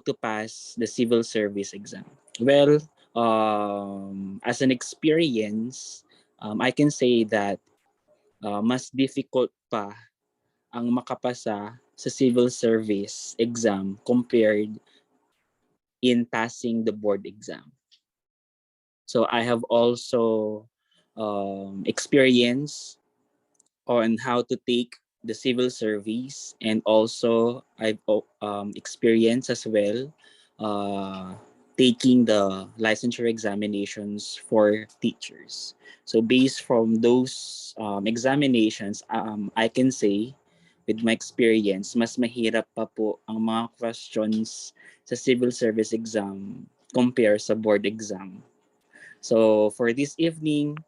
to pass the civil service exam? Well, as an experience, I can say that mas difficult pa ang makapasa sa civil service exam compared in passing the board exam. So I have also experience on how to take the civil service, and also I've experienced as well uh, taking the licensure examinations for teachers. So based from those examinations, I can say with my experience, mas mahirap pa po ang mga questions sa civil service exam compare sa board exam. So for this evening,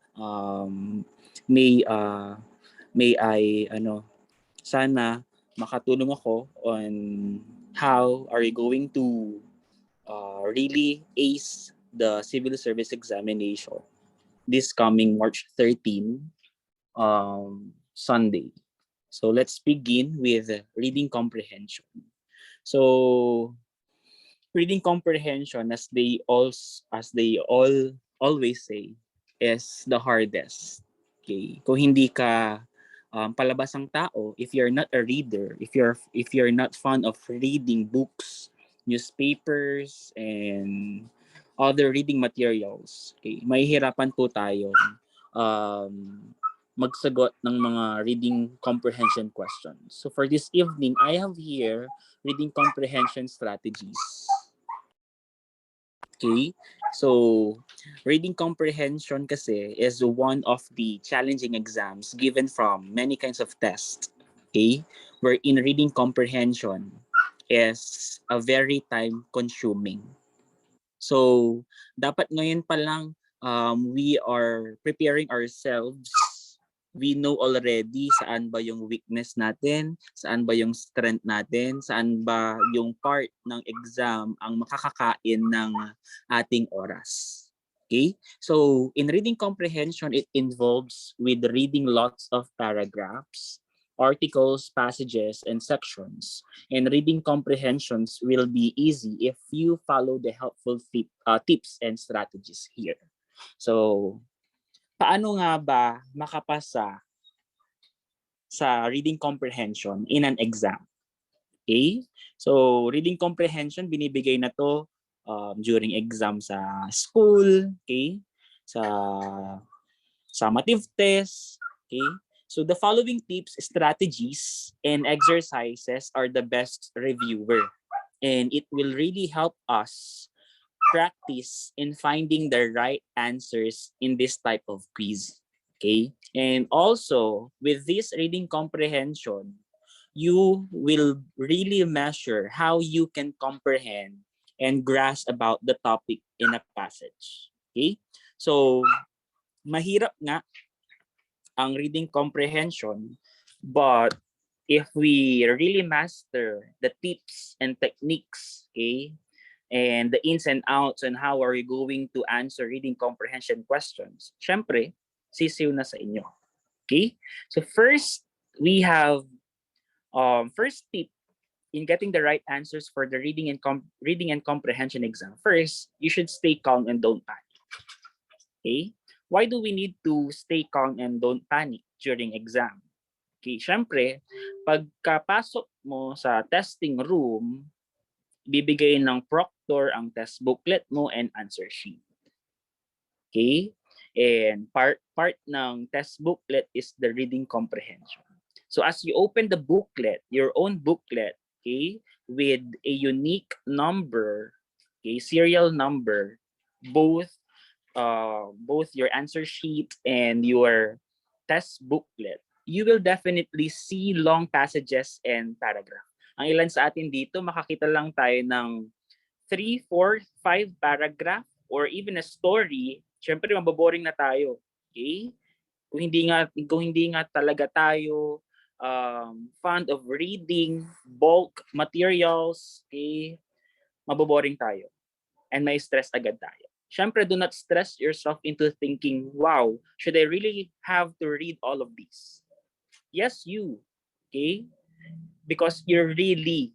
may may I sana makatulong ako on how are you going to really ace the civil service examination this coming March 13, Sunday. So let's begin with reading comprehension. So reading comprehension, as they all always say, is the hardest. Okay, kung hindi ka palabasang tao, if you're not a reader, if you're not fond of reading books, newspapers, and other reading materials, okay, mahihirapan po tayo um, magsagot ng mga reading comprehension questions. So for this evening, I have here reading comprehension strategies. Okay? So, reading comprehension kasi is one of the challenging exams given from many kinds of tests. Okay? Wherein reading comprehension is a very time consuming. So, dapat ngayon pa lang we are preparing ourselves. We know already saan ba yung weakness natin, saan ba yung strength natin, saan ba yung part ng exam ang makakakain ng ating oras. Okay? So, in reading comprehension, it involves with reading lots of paragraphs, articles, passages, and sections. And reading comprehensions will be easy if you follow the helpful tips and strategies here. So, paano nga ba makapasa sa reading comprehension in an exam? Okay? So, reading comprehension, binibigay na to during exam sa school, okay? Sa summative test, okay? So, the following tips, strategies, and exercises are the best reviewer. And it will really help us practice in finding the right answers in this type of quiz. Okay? And also, with this reading comprehension, you will really measure how you can comprehend and grasp about the topic in a passage. Okay? So, mahirap nga ang reading comprehension, but if we really master the tips and techniques, okay, and the ins and outs and how are you going to answer reading comprehension questions, syempre, sisiw na sa inyo. Okay? So first, we have first tip in getting the right answers for the reading and comprehension exam. First, you should stay calm and don't panic. Okay? Why do we need to stay calm and don't panic during exam? Okay, syempre, pagkapasok mo sa testing room, bibigay ng proctor ang test booklet mo and answer sheet. Okay? And part ng test booklet is the reading comprehension. So as you open the booklet, your own booklet, okay, with a unique number, okay, serial number, both your answer sheet and your test booklet, you will definitely see long passages and paragraph. Ang ilan sa atin dito, makakita lang tayo ng 3, 4, 5 paragraph or even a story, syempre maboboring na tayo. Okay? Kung hindi nga talaga tayo fond of reading bulk materials, okay, maboboring tayo. And may stress agad tayo. Syempre, do not stress yourself into thinking, wow, should I really have to read all of these? Yes, you. Okay? Because you really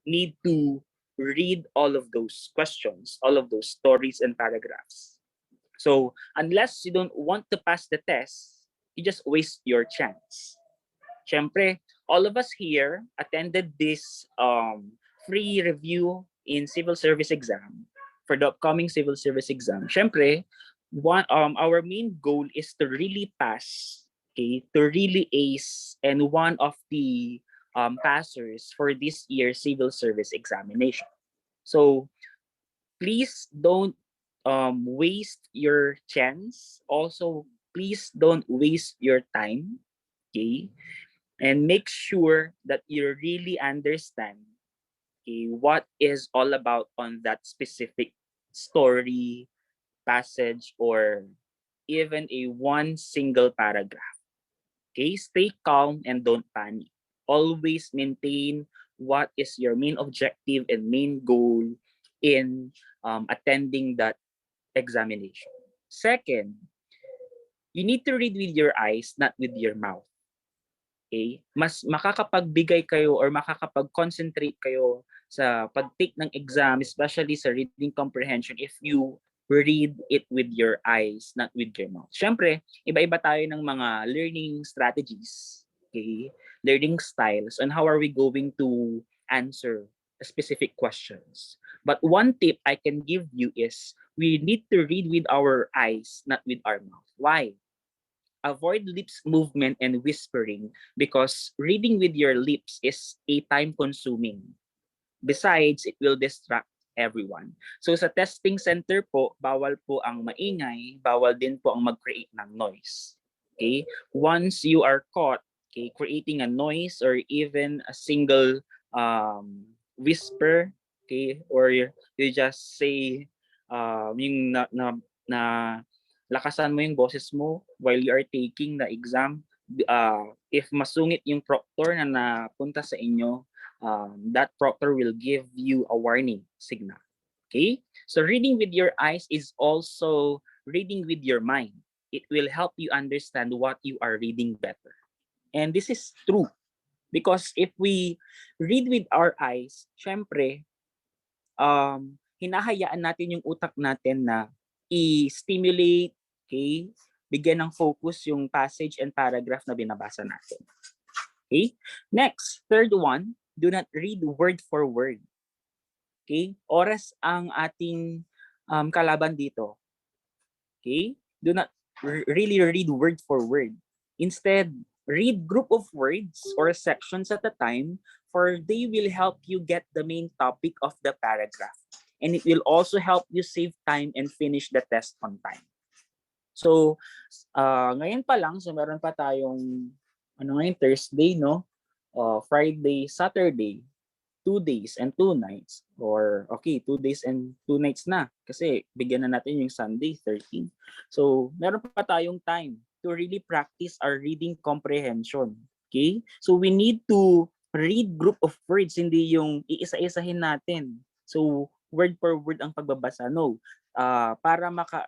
need to read all of those questions, all of those stories and paragraphs. So unless you don't want to pass the test, you just waste your chance. Siyempre, all of us here attended this free review in civil service exam for the upcoming civil service exam. Siyempre, our main goal is to really pass, okay, to really ace and one of the passers for this year's civil service examination. So please don't waste your chance. Also, please don't waste your time. Okay, and make sure that you really understand, okay, what is all about on that specific story, passage, or even a one single paragraph. Okay, stay calm and don't panic. Always maintain what is your main objective and main goal in attending that examination. Second, you need to read with your eyes, not with your mouth. Okay? Mas makakapagbigay kayo or makakapag-concentrate kayo sa pag-take ng exam, especially sa reading comprehension, if you read it with your eyes, not with your mouth. Siyempre, iba-iba tayo ng mga learning strategies, okay? Learning styles, on how are we going to answer specific questions. But one tip I can give you is we need to read with our eyes, not with our mouth. Why? Avoid lips movement and whispering because reading with your lips is a time consuming. Besides, it will distract everyone. So sa testing center po, bawal po ang maingay, bawal din po ang mag-create ng noise. Okay? Once you are caught, okay, creating a noise or even a single whisper, okay, or you just say yung na lakasan mo yung boses mo while you are taking the exam. If masungit yung proctor na napunta sa inyo, that proctor will give you a warning signal. Okay? So reading with your eyes is also reading with your mind. It will help you understand what you are reading better. And this is true. Because if we read with our eyes, syempre, hinahayaan natin yung utak natin na i-stimulate, okay, bigyan ng focus yung passage and paragraph na binabasa natin. Okay? Next, third one, do not read word for word. Okay? Oras ang ating kalaban dito. Okay? Do not really read word for word. Instead, read group of words or sections at a time, for they will help you get the main topic of the paragraph. And it will also help you save time and finish the test on time. So, ngayon pa lang, so meron pa tayong, ngayon, Thursday, no? Friday, Saturday, 2 days and 2 nights. Or, okay, 2 days and 2 nights na. Kasi bigyan na natin yung Sunday, 13. So, meron pa tayong time to really practice our reading comprehension. Okay? So, we need to read group of words, hindi yung iisa-isahin natin. So, word per word ang pagbabasa. No. Para maka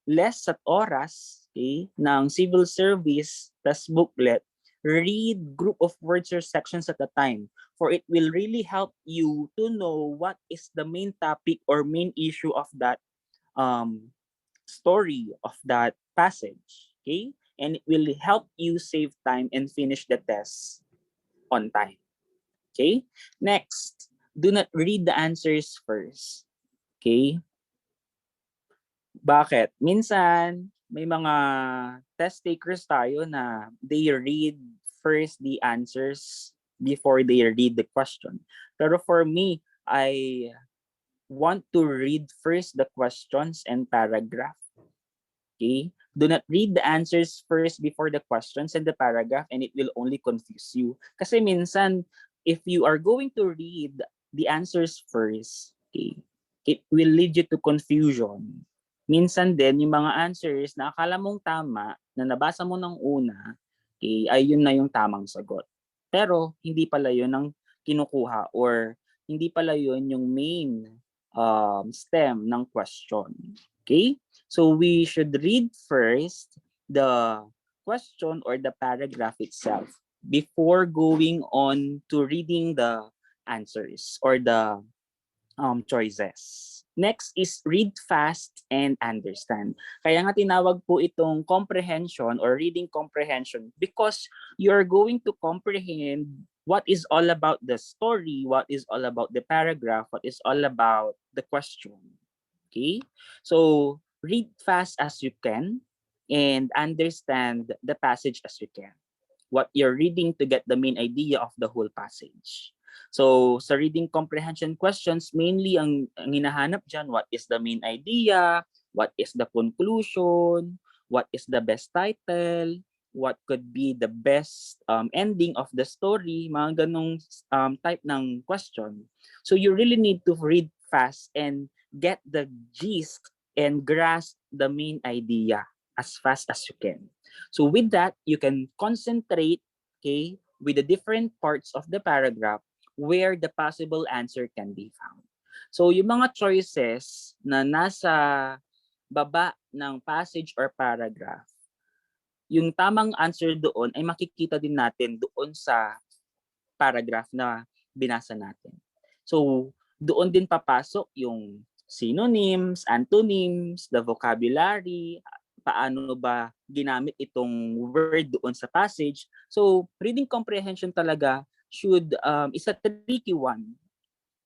less at oras, okay, ng civil service test booklet, read group of words or sections at a time, for it will really help you to know what is the main topic or main issue of that story, of that passage. Okay? And it will help you save time and finish the test on time. Okay? Next, do not read the answers first. Okay? Bakit? Minsan, may mga test takers tayo na they read first the answers before they read the question. Pero for me, I want to read first the questions and paragraph. Okay? Do not read the answers first before the questions and the paragraph, and it will only confuse you. Kasi minsan, if you are going to read the answers first, okay, it will lead you to confusion. Minsan din, yung mga answers na akala mong tama, na nabasa mo ng una, okay, ay yun na yung tamang sagot. Pero, hindi pala yun ang kinukuha or hindi pala yun yung main stem ng question. Okay? So, we should read first the question or the paragraph itself before going on to reading the answers or the choices. Next is read fast and understand. Kaya nga tinawag po itong comprehension or reading comprehension because you're going to comprehend what is all about the story, what is all about the paragraph, what is all about the question. Okay? So, read fast as you can and understand the passage as you can. What you're reading to get the main idea of the whole passage. So, sa reading comprehension questions, mainly ang hinahanap dyan, what is the main idea, what is the conclusion, what is the best title, what could be the best ending of the story, mga ganong type ng question. So, you really need to read fast and get the gist and grasp the main idea as fast as you can. So with that, you can concentrate, okay, with the different parts of the paragraph where the possible answer can be found. So yung mga choices na nasa baba ng passage or paragraph, yung tamang answer doon ay makikita din natin doon sa paragraph na binasa natin. So, doon din papasok yung synonyms, antonyms, the vocabulary, paano ba ginamit itong word doon sa passage. So, reading comprehension talaga is a tricky one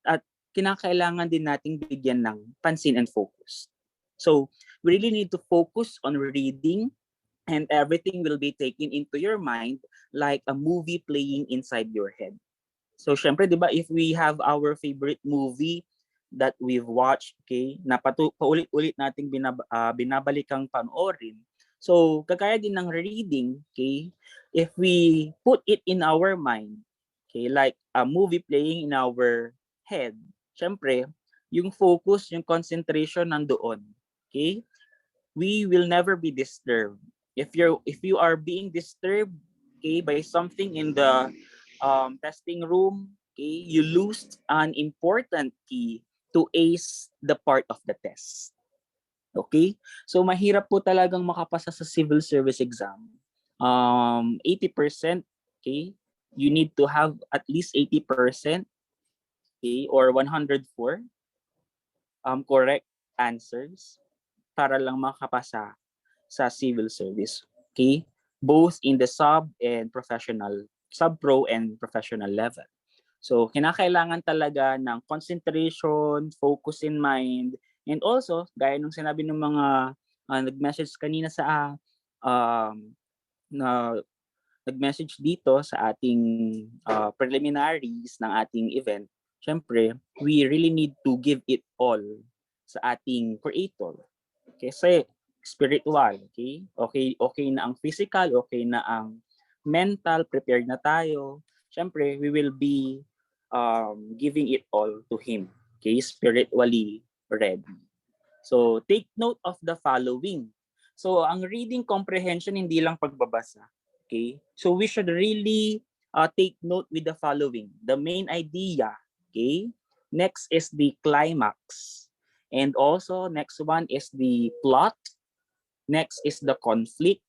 at kinakailangan din nating bigyan ng pansin and focus. So, we really need to focus on reading and everything will be taken into your mind like a movie playing inside your head. So syempre, 'di ba, if we have our favorite movie that we've watched, okay, na paulit-ulit nating binabalikang panoorin. So kagaya din ng reading, okay, if we put it in our mind, okay, like a movie playing in our head, syempre, yung focus, yung concentration nandoon, okay? We will never be disturbed. If you are being disturbed, okay, by something in the testing room, okay, you lose an important key to ace the part of the test. Okay? So mahirap po talagang makapasa sa civil service exam. 80%, okay? You need to have at least 80%, okay, or 104 correct answers para lang makapasa sa civil service. Okay? Both in the sub-pro and professional level. So, kinakailangan talaga ng concentration, focus in mind, and also, gaya nung sinabi ng mga nag-message kanina sa na nag-message dito sa ating preliminaries ng ating event, syempre, we really need to give it all sa ating creator. Kasi spiritual, okay? Okay na ang physical, okay na ang mental, prepared na tayo. Syempre, we will be giving it all to Him. Okay? Spiritually ready. So, take note of the following. So, ang reading comprehension, hindi lang pagbabasa. Okay? So, we should really take note with the following. The main idea. Okay? Next is the climax. And also, next one is the plot. Next is the conflict.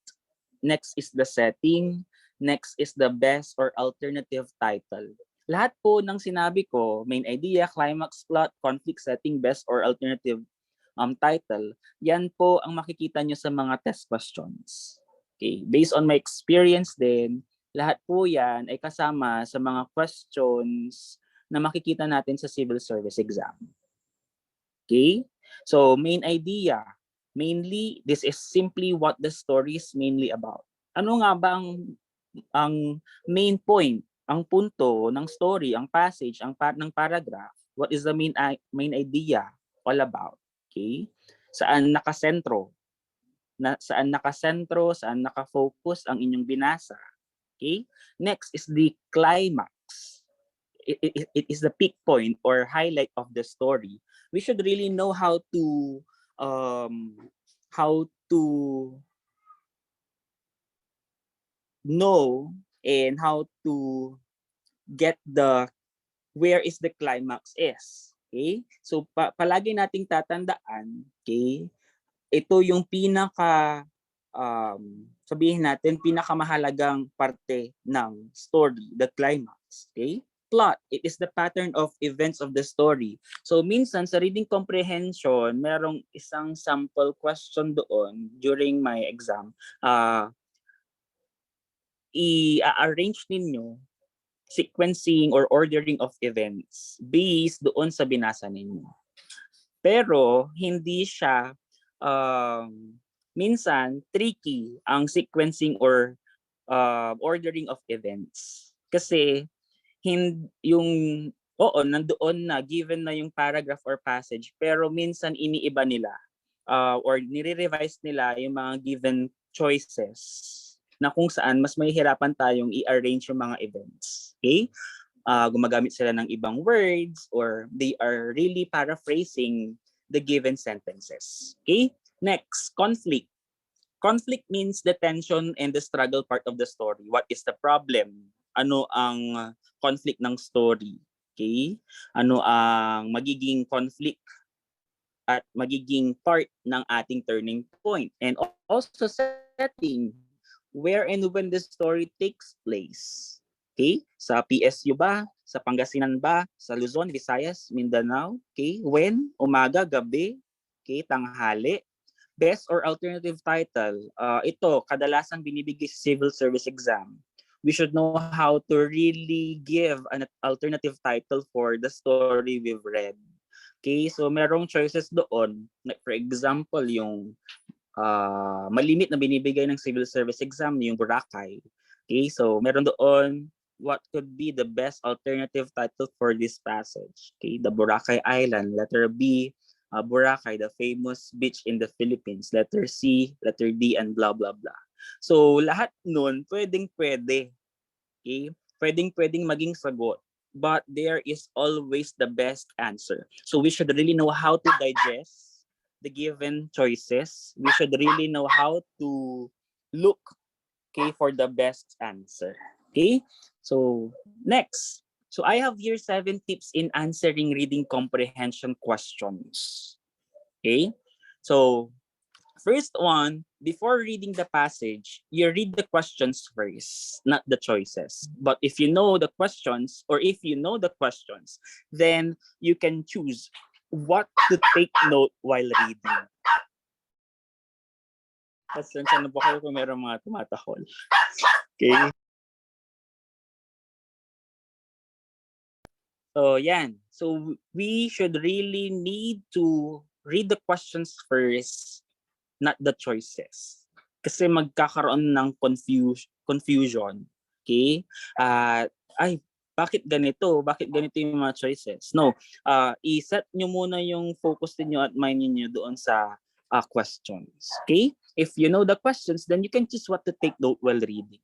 Next is the setting. Next is the best or alternative title. Lahat po ng sinabi ko, main idea, climax, plot, conflict, setting, best or alternative title, yan po ang makikita nyo sa mga test questions. Okay, based on my experience din, lahat po yan ay kasama sa mga questions na makikita natin sa civil service exam. Okay? So, main idea. Mainly, this is simply what the story is mainly about. Ano nga ba ang main point, ang punto ng story, ang passage, ng paragraph? What is the main idea all about? Okay? Saan nakasentro? Saan nakafocus ang inyong binasa? Okay? Next is the climax. It is the peak point or highlight of the story. We should really know how to know and how to get the where is the climax is. Okay? So palagi nating tatandaan, okay? Ito yung sabihin natin pinakamahalagang parte ng story, the climax, okay? plot. It is the pattern of events of the story. So minsan sa reading comprehension, merong isang sample question doon during my exam. I-arrange ninyo sequencing or ordering of events based doon sa binasa ninyo. Pero hindi siya minsan tricky ang sequencing or ordering of events. Kasi yung nandoon na, given na yung paragraph or passage, pero minsan iniiba nila or nire-revise nila yung mga given choices na kung saan mas mahihirapan tayong i-arrange yung mga events. Okay? Gumagamit sila ng ibang words or they are really paraphrasing the given sentences. Okay? Next, conflict. Conflict means the tension and the struggle part of the story. What is the problem? Ano ang conflict ng story? Okay? Ano ang magiging conflict at magiging part ng ating turning point? And also setting, where and when the story takes place. Okay? Sa PSU ba? Sa Pangasinan ba? Sa Luzon, Visayas, Mindanao? Okay? When? Umaga, gabi? Okay? Tanghali? Best or alternative title? Ito, kadalasang binibigay sa civil service exam. We should know how to really give an alternative title for the story we've read. Okay? So, merong choices doon. For example, yung malimit na binibigay ng civil service exam, yung Boracay. Okay, so meron doon what could be the best alternative title for this passage. Okay, the Boracay Island. Letter B, Boracay, the famous beach in the Philippines. Letter C, letter D, and blah, blah, blah. So lahat nun, pwedeng-pwede. Okay, pwedeng-pwedeng maging sagot. But there is always the best answer. So we should really know how to digest the given choices. We should really know how to look, okay, for the best answer. Okay, so next. So I have here 7 tips in answering reading comprehension questions. Okay, so first one, before reading the passage, you read the questions first, not the choices. But if you know the questions, or if you know the questions, then you can choose what to take note while reading. Pasensya na po kayo kung meron mga tumatahol. Okay? So, yan. So, we should really need to read the questions first, not the choices. Kasi magkakaroon ng confusion. Okay? Bakit ganito? Bakit ganito yung mga choices? No. I-set nyo muna yung focus niyo at mind niyo doon sa questions. Okay? If you know the questions, then you can choose what to take note while reading.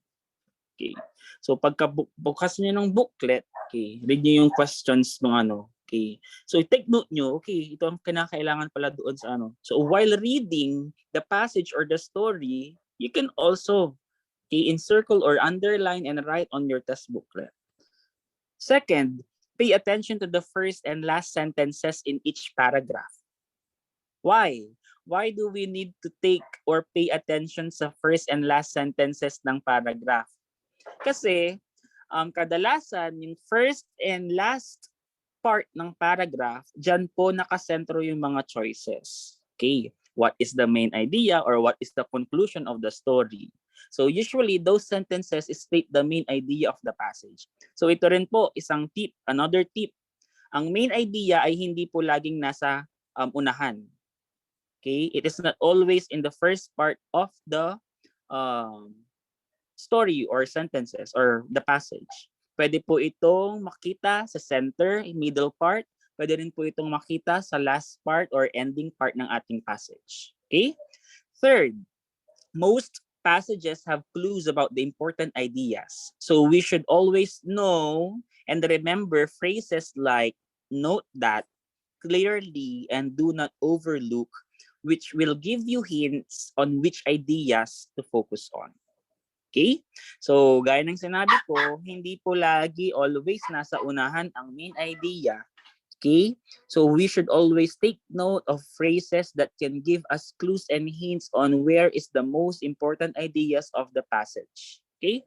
Okay? So pagka bukas niyo ng booklet, okay, read niyo yung questions ng ano. Okay. So take note nyo, okay, ito ang kinakailangan pala doon sa ano. So while reading the passage or the story, you can also encircle or underline and write on your test booklet. Second, pay attention to the first and last sentences in each paragraph. Why? Why do we need to take or pay attention sa first and last sentences ng paragraph? Kasi kadalasan yung first and last part ng paragraph, dyan po nakasentro yung mga choices. Okay, what is the main idea or what is the conclusion of the story? So usually those sentences state the main idea of the passage. So ito rin po isang tip, another tip. Ang main idea ay hindi po laging nasa unahan. Okay, it is not always in the first part of the story or sentences or the passage. Pwede po itong makita sa center, middle part. Pwede rin po itong makita sa last part or ending part ng ating passage. Okay? Third, most passages have clues about the important ideas. So we should always know and remember phrases like note that, clearly, and do not overlook, which will give you hints on which ideas to focus on. Okay? So, gaya ng sinabi ko, hindi po lagi always nasa unahan ang main idea. Okay? So, we should always take note of phrases that can give us clues and hints on where is the most important ideas of the passage. Okay?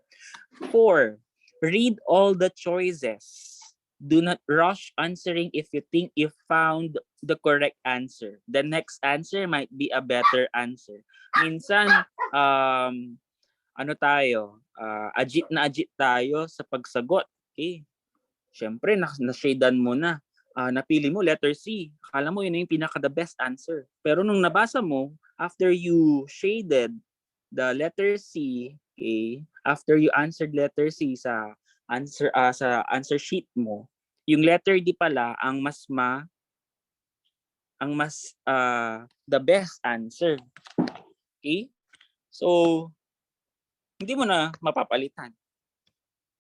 4, read all the choices. Do not rush answering if you think you found the correct answer. The next answer might be a better answer. Minsan, ano tayo, ajit tayo sa pagsagot. Okay? Siyempre, na-shadean mo na. Napili mo letter C. Akala mo yun yung pinaka-the best answer. Pero nung nabasa mo, after you shaded the letter C, okay, after you answered letter C sa answer sheet mo, yung letter D pala ang the best answer. Okay? So, hindi mo na mapapalitan.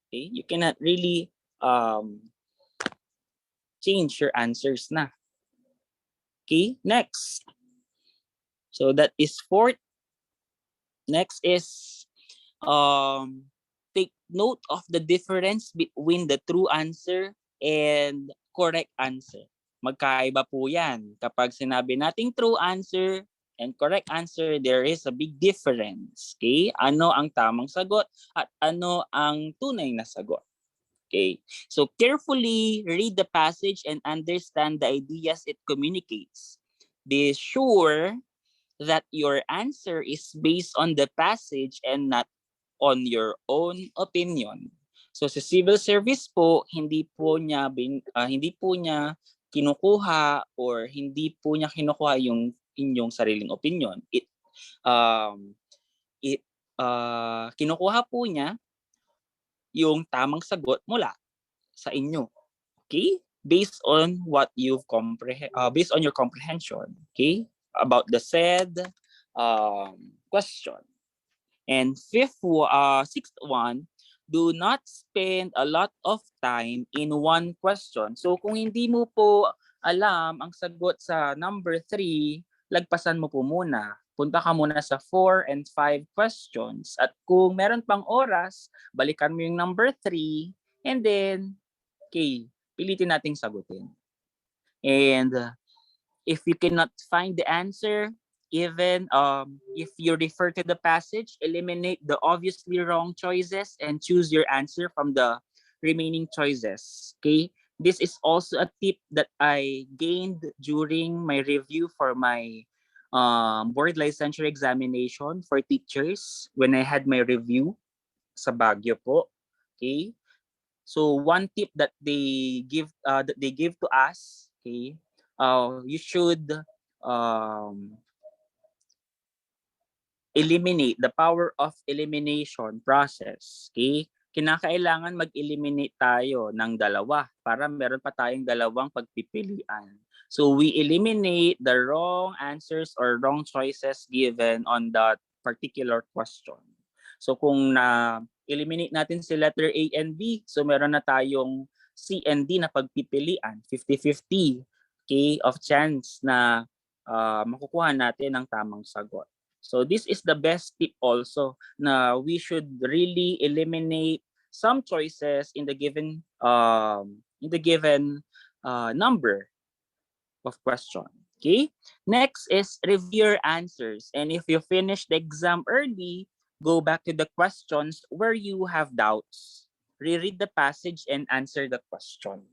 Okay? You cannot really change your answers na. Okay? Next. So that is fourth. Next is take note of the difference between the true answer and correct answer. Magkaiba po yan. Kapag sinabi nating true answer and correct answer, there is a big difference. Okay? Ano ang tamang sagot at ano ang tunay na sagot. Okay? So carefully read the passage and understand the ideas it communicates. Be sure that your answer is based on the passage and not on your own opinion. So sa civil service po, hindi po niya kinukuha or hindi po niya kinukuha yung inyong sariling opinion. Kinukuha po niya yung tamang sagot mula sa inyo. Okay? Based on what you've based on your comprehension, okay? About the said question. And sixth one, do not spend a lot of time in one question. So kung hindi mo po alam ang sagot sa number 3, lagpasan mo po muna. Punta ka muna sa 4 and 5 questions. At kung meron pang oras, balikan mo yung number 3 and then, okay, pilitin nating sagutin. And if you cannot find the answer, even if you refer to the passage, eliminate the obviously wrong choices and choose your answer from the remaining choices. Okay? This is also a tip that I gained during my review for my board licensure examination for teachers when I had my review sa Baguio po. Okay? So one tip that they give to us, okay, you should eliminate the power of elimination process. Okay? Kinakailangan mag-eliminate tayo ng dalawa para meron pa tayong dalawang pagpipilian. So we eliminate the wrong answers or wrong choices given on that particular question. So kung na-eliminate natin si letter A and B, so meron na tayong C and D na pagpipilian, 50-50, okay, of chance na makukuha natin ang tamang sagot. So this is the best tip also na we should really eliminate some choices in the given number of question. Okay? Next is review your answers. And if you finish the exam early, go back to the questions where you have doubts. Reread the passage and answer the question.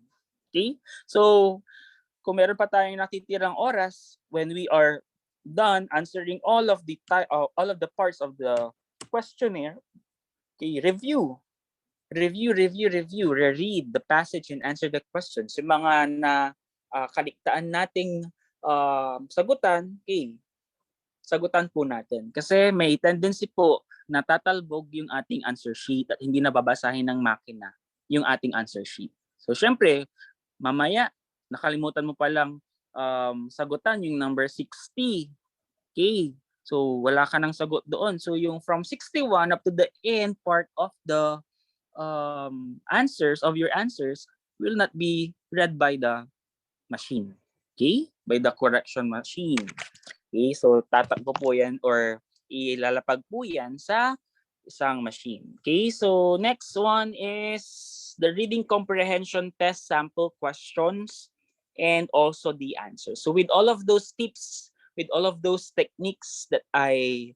Okay? So kung meron pa tayong natitirang oras when we are done answering all of the parts of the questionnaire, okay, review, reread the passage and answer the questions. Yung mga kaligtaan nating sagutan, okay, sagutan po natin. Kasi may tendency po na tatalbog yung ating answer sheet at hindi nababasahin ng makina yung ating answer sheet. So syempre, mamaya nakalimutan mo palang sagutan yung number 60. Okay. So wala ka ng sagot doon. So yung from 61 up to the end part of the answers of your answers will not be read by the machine. Okay? By the correction machine. Okay? So tatakbo po yan or ilalapag po yan sa isang machine. Okay? So next one is the reading comprehension test sample questions and also the answers. So with all of those tips, with all of those techniques that I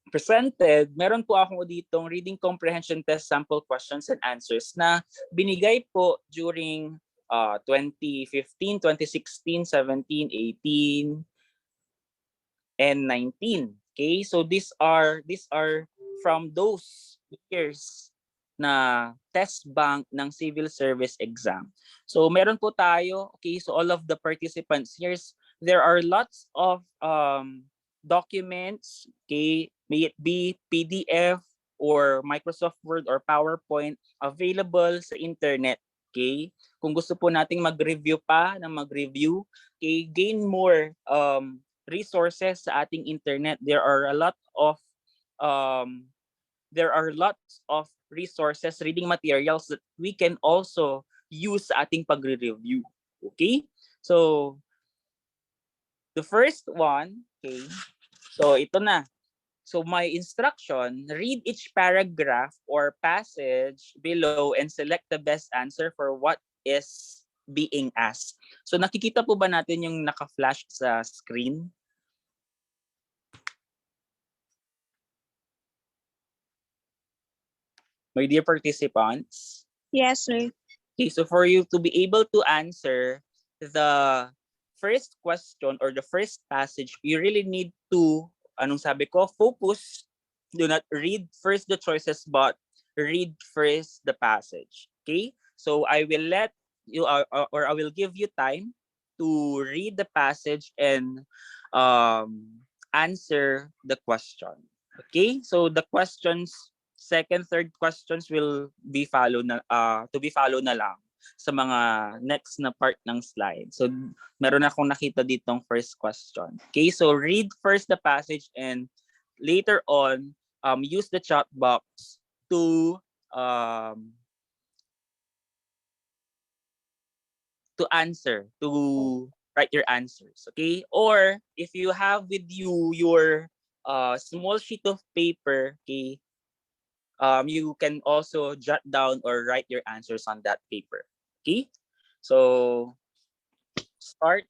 presented, meron po ako ditong reading comprehension test sample questions and answers na binigay po during 2015, 2016, 17, 18, and 19. Okay? So these are from those years na test bank ng civil service exam. So meron po tayo, okay, so all of the participants here, there are lots of documents, okay, may it be PDF or Microsoft Word or PowerPoint available sa internet. Okay? Kung gusto po nating mag-review pa, okay, gain more resources sa ating internet. There are lots of resources, reading materials that we can also use sa ating pagre-review. Okay? So, the first one, okay, so ito na. So my instruction, read each paragraph or passage below and select the best answer for what is being asked. So nakikita po ba natin yung naka-flash sa screen? My dear participants? Yes, sir. Okay, so for you to be able to answer the first question or the first passage, you really need to, anong sabi ko, focus. Do not read first the choices, but read first the passage. Okay? So I will let you, or I will give you time to read the passage and answer the question. Okay? So the questions, second, third questions will be followed na to be followed na lang sa mga next na part ng slide. So meron akong nakita ditong first question. Okay, so read first the passage and later on use the chat box to answer, to write your answers. Okay, or if you have with you your small sheet of paper, okay, you can also jot down or write your answers on that paper. Okay, so start.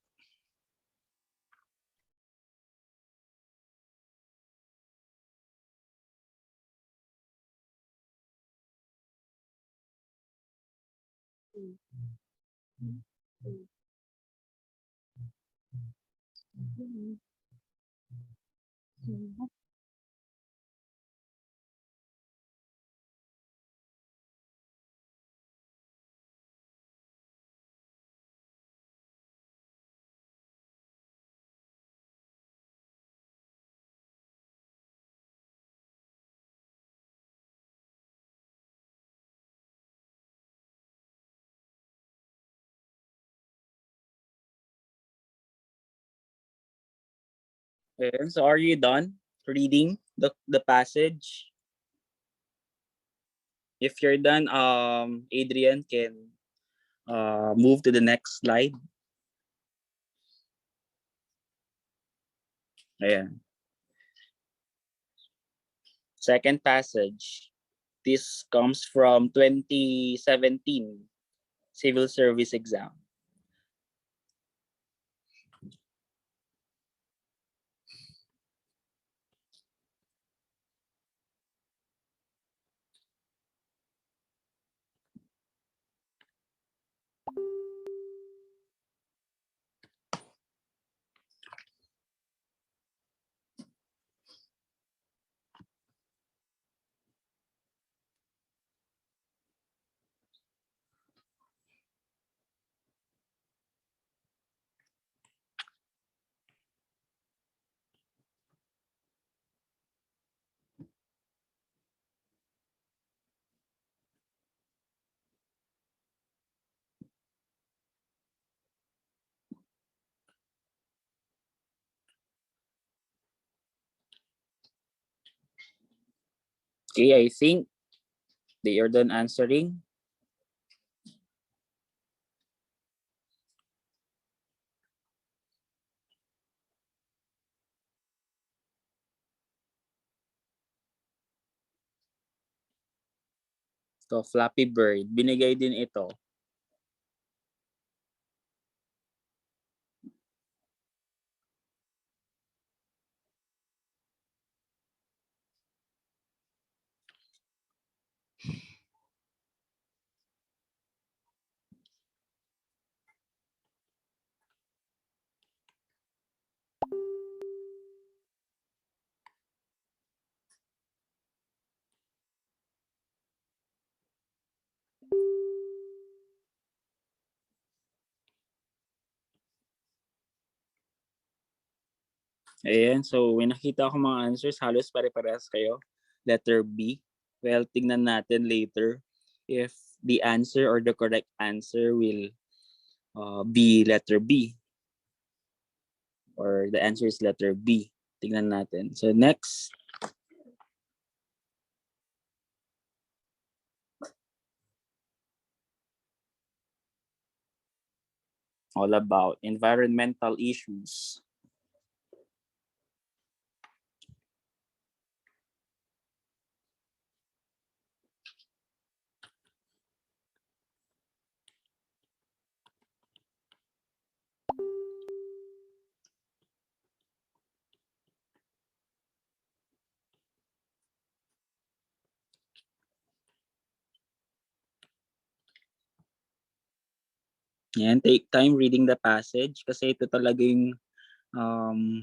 Okay, so are you done reading the passage? If you're done, Adrian can move to the next slide. Ayan. Second passage. This comes from 2017 civil service exam. Okay, I think they are done answering. So, Flappy Bird, binigay din ito. Ayan, so may nakita ko mga answers, halos pare-parehas kayo. Letter B. Well, tingnan natin later if the answer or the correct answer will be letter B or the answer is letter B. Tingnan natin. So next, all about environmental issues. Yan, take time reading the passage kasi ito talaga yung um,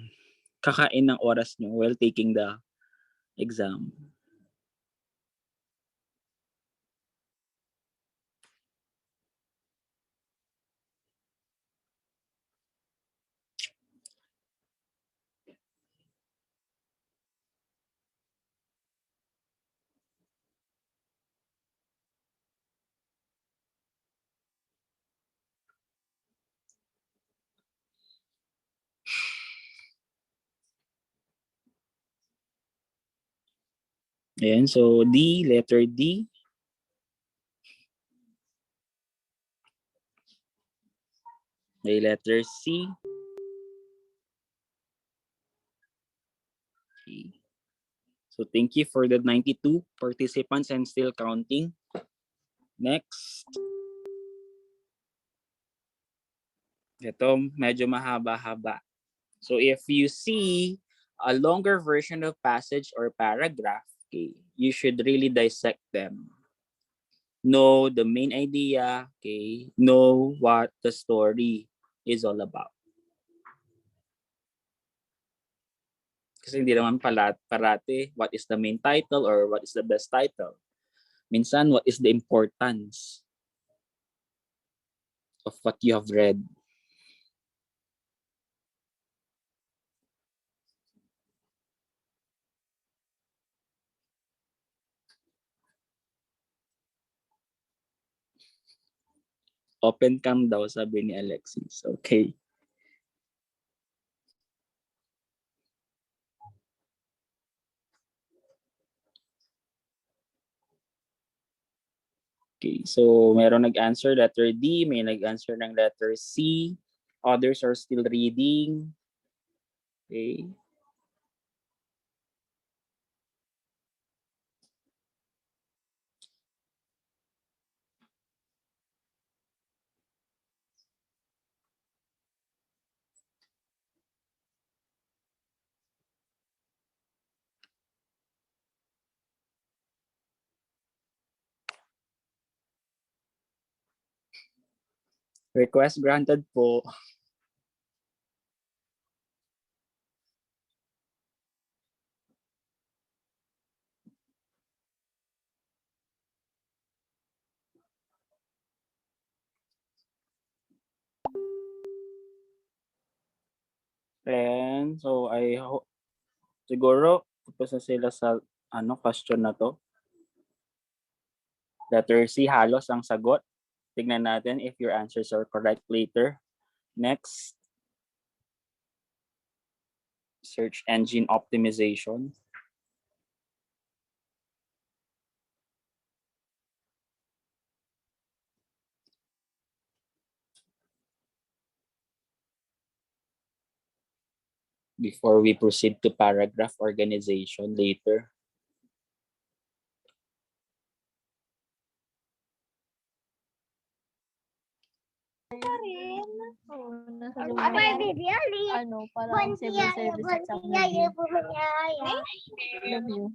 kakain ng oras nyo while taking the exam. Ayan, so D, letter D. May letter C. Okay. So thank you for the 92 participants and still counting. Next. Ito, medyo mahaba-haba. So if you see a longer version of passage or paragraph, okay, you should really dissect them. Know the main idea, okay, know what the story is all about. Kasi hindi naman parati what is the main title or what is the best title. Minsan, what is the importance of what you have read. Open cam daw, sabi ni Alexis. Okay. Okay, so meron nag-answer letter D, may nag-answer ng letter C. Others are still reading. Okay. Request granted po. And so siguro tapos na sila sa question na to. Letter C, halos ang sagot. Tignan natin if your answers are correct later. Next. Search engine optimization. Before we proceed to paragraph organization later. Parang civil service exam. Love you.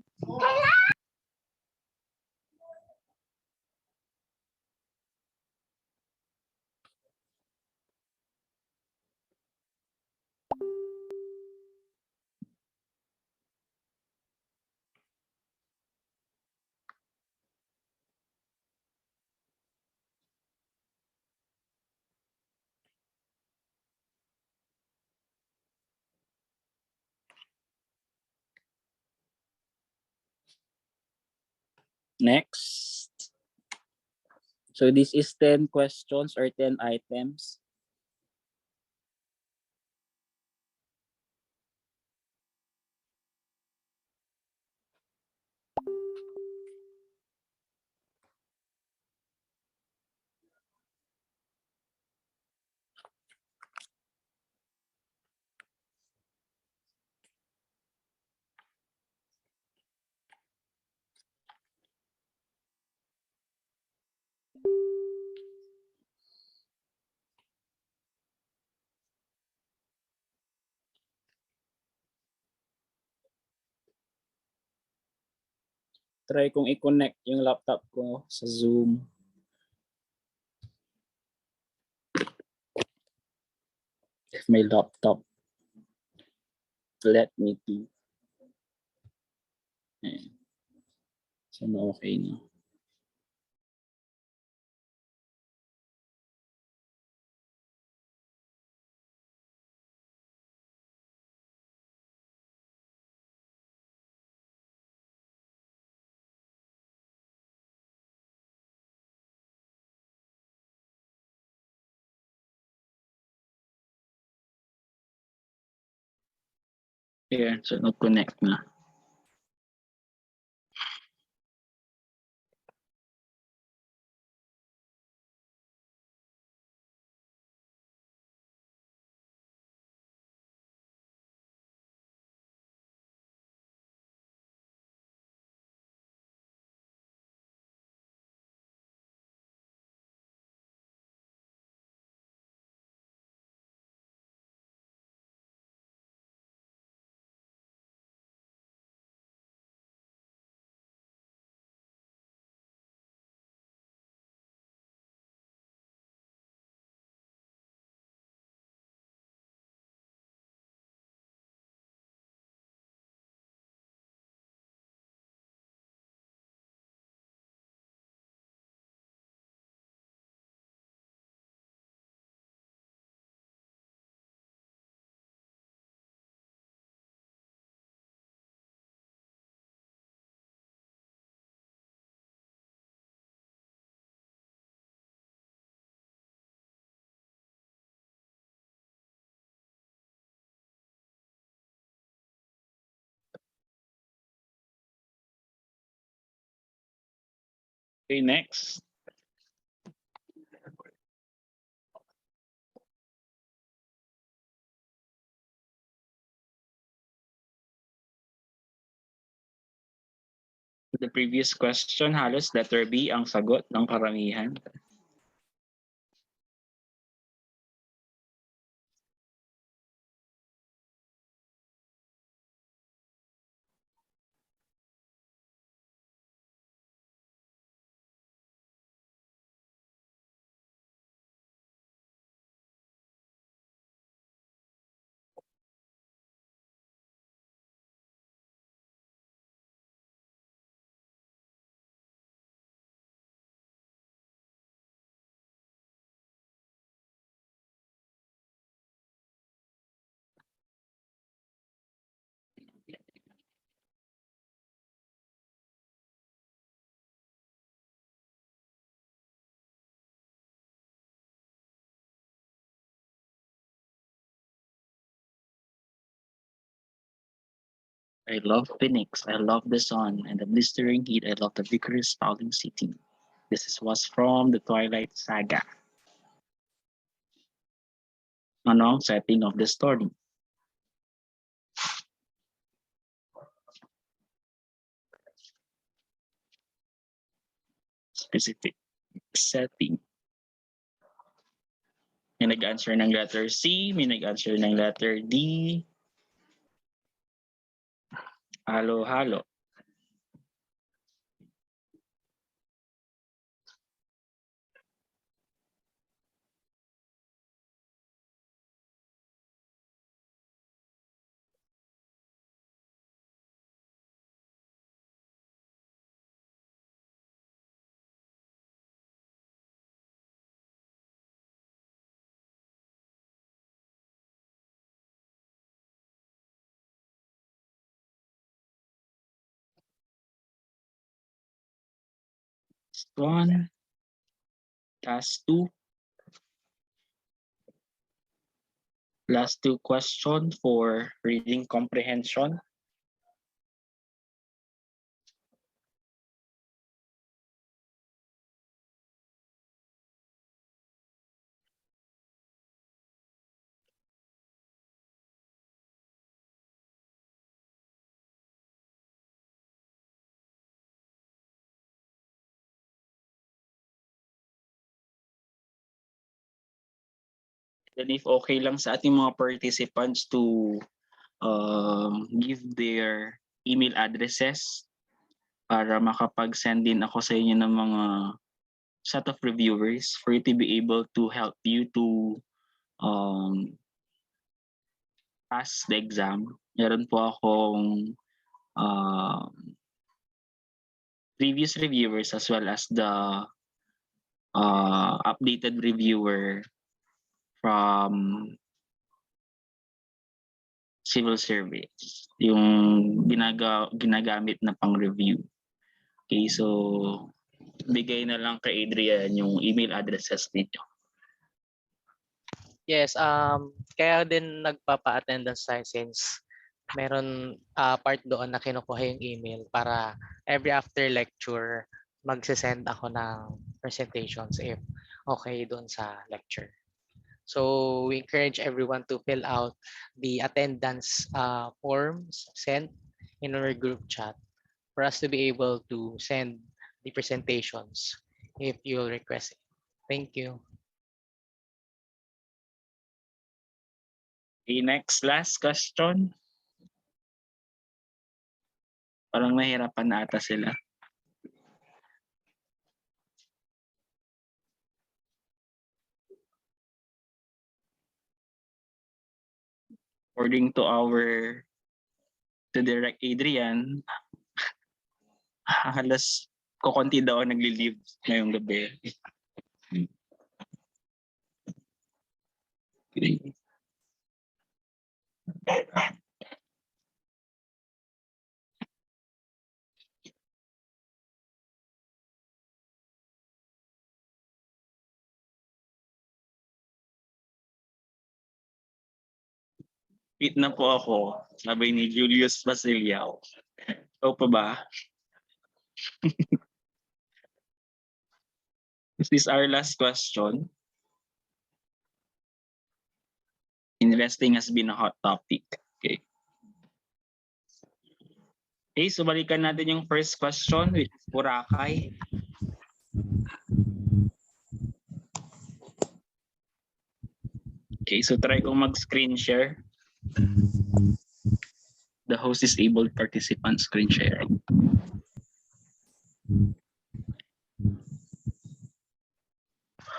Next. So this is 10 questions or 10 items. Try kong i-connect yung laptop ko sa Zoom. If my laptop let me to. Ayan. Sana okay na. Ayan, so nag-connect na. Okay, next. The previous question, halos letter B ang sagot ng karamihan. I love Phoenix. I love the sun and the blistering heat. I love the vigorous spouting city. Was from the Twilight Saga. Ano ang setting of the story? Specific setting. May nag-answer ng letter C, may nag-answer ng letter D. Halo-halo. one, last two. Last two questions for reading comprehension. And if okay lang sa ating mga participants to give their email addresses para makapag-send din ako sa inyo ng mga set of reviewers for you to be able to help you to pass the exam. Meron po akong previous reviewers as well as the updated reviewer from civil service, yung ginagamit na pang-review. Okay, so bigay na lang kay Adrian yung email addresses ninyo. Yes, kaya din nagpapa-attendance tayo since meron part doon na kinukuha yung email para every after lecture magsisend ako ng presentations if okay doon sa lecture. So we encourage everyone to fill out the attendance forms sent in our group chat for us to be able to send the presentations if you'll request it. Thank you. Okay, next, last question. Parang nahirapan na ata sila. According to Direct Adrian, halos kukunti daw ang nagli-leave ngayong gabi. Okay. Fit na po ako, sabi ni Julius Basiliao. O pa ba? Is this our last question? Investing has been a hot topic. Okay. Okay, so balikan natin yung first question with Boracay. Okay, so try kong mag-screen share. The host is able to participant screen sharing.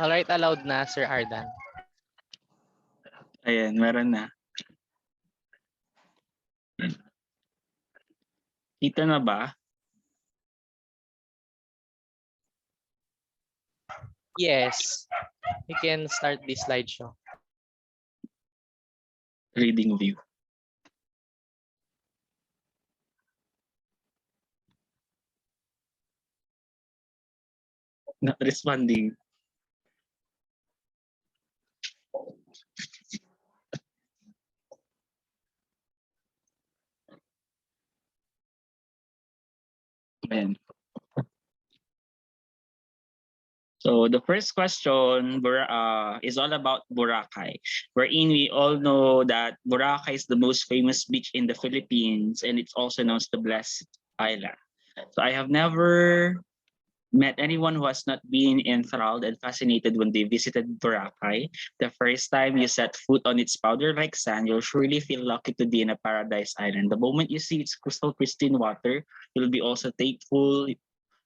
All right, allowed na, Sir Ardan. Ayan, meron na. Kita na ba? Yes, you can start the slideshow. Reading view. Not responding. Ayan. So the first question is all about Boracay, wherein we all know that Boracay is the most famous beach in the Philippines, and it's also known as the Blessed Island. So I have never met anyone who has not been enthralled and fascinated when they visited Boracay. The first time you set foot on its powder-like sand, you'll surely feel lucky to be in a paradise island. The moment you see its crystal pristine water, you'll be also thankful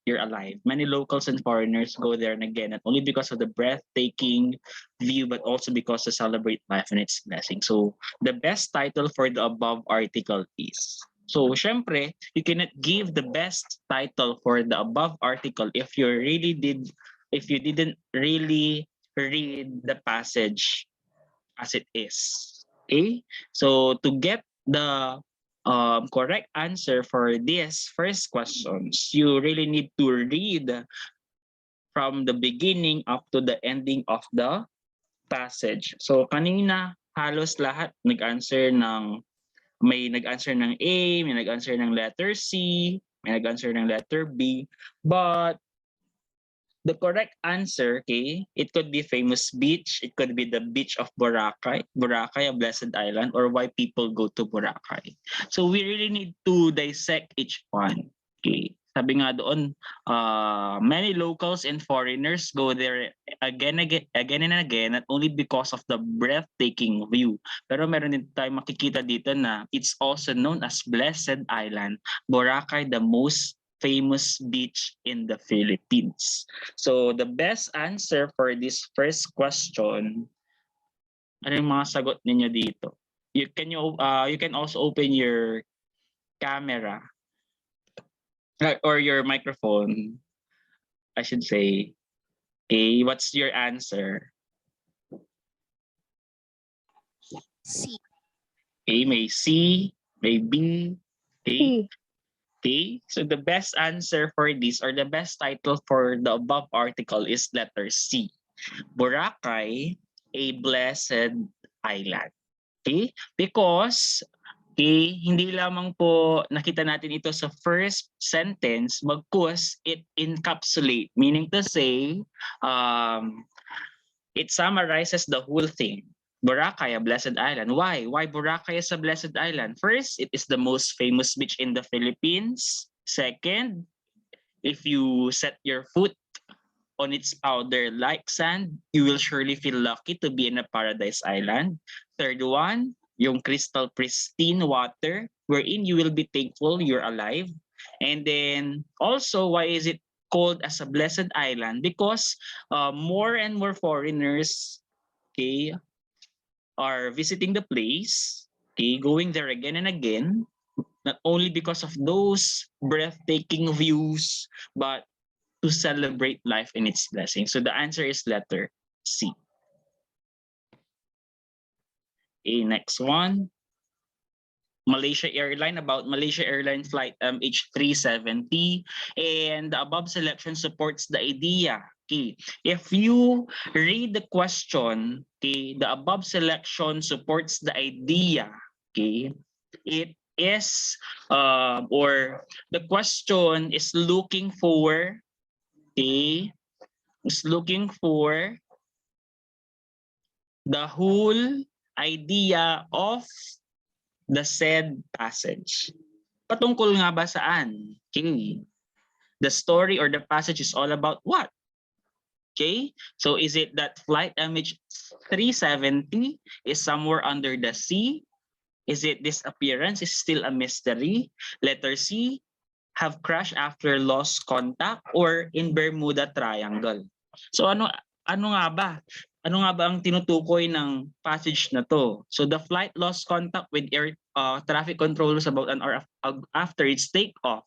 you're alive. Many locals and foreigners go there and again, not only because of the breathtaking view, but also because to celebrate life and its blessing. So the best title for the above article is, so syempre, you cannot give the best title for the above article if you didn't really read the passage as it is. Okay? So to get the correct answer for this first questions, you really need to read from the beginning up to the ending of the passage. So kanina halos lahat nag-answer ng may nag-answer ng A, may nag-answer ng letter C, may nag-answer ng letter B, but the correct answer, okay, it could be famous beach, it could be the beach of Boracay, Boracay, a blessed island, or why people go to Boracay. So we really need to dissect each one. Okay. Sabi nga doon, many locals and foreigners go there again and again, not only because of the breathtaking view. Pero meron din tayong makikita dito na it's also known as Blessed Island, Boracay, the most famous beach in the Philippines. So the best answer for this first question, ano yung mga sagot ninyo dito? You can also open your camera or your microphone, I should say. Okay, what's your answer? C. Okay, may C, may B, okay. C. Okay, so the best answer for this or the best title for the above article is letter C. Boracay, a blessed island. Okay? Because hindi lamang po nakita natin ito sa first sentence, bagkus it encapsulate, meaning to say, it summarizes the whole thing. Boracay, a blessed island. Why? Why Boracay is a blessed island? First, it is the most famous beach in the Philippines. Second, if you set your foot on its powder-like sand, you will surely feel lucky to be in a paradise island. Third one, yung crystal pristine water wherein you will be thankful you're alive. And then also, why is it called as a blessed island? Because more and more foreigners, okay, are visiting the place, okay, going there again and again, not only because of those breathtaking views, but to celebrate life in its blessing. So the answer is letter C. Okay, next one. Malaysia Airline, about Malaysia Airline flight MH370, and the above selection supports the idea. Okay, if you read the question, okay, the above selection supports the idea. Okay, it is or the question is looking for, okay, is looking for the whole idea of the said passage. Patungkol nga ba saan? Okay. The story or the passage is all about what? Okay. So is it that flight MH370 is somewhere under the sea? Is it disappearance is still a mystery? Letter C, have crashed after lost contact, or in Bermuda Triangle. So ano nga ba? Ano nga ba ang tinutukoy ng passage na to? So the flight lost contact with air traffic controllers about an hour after its takeoff.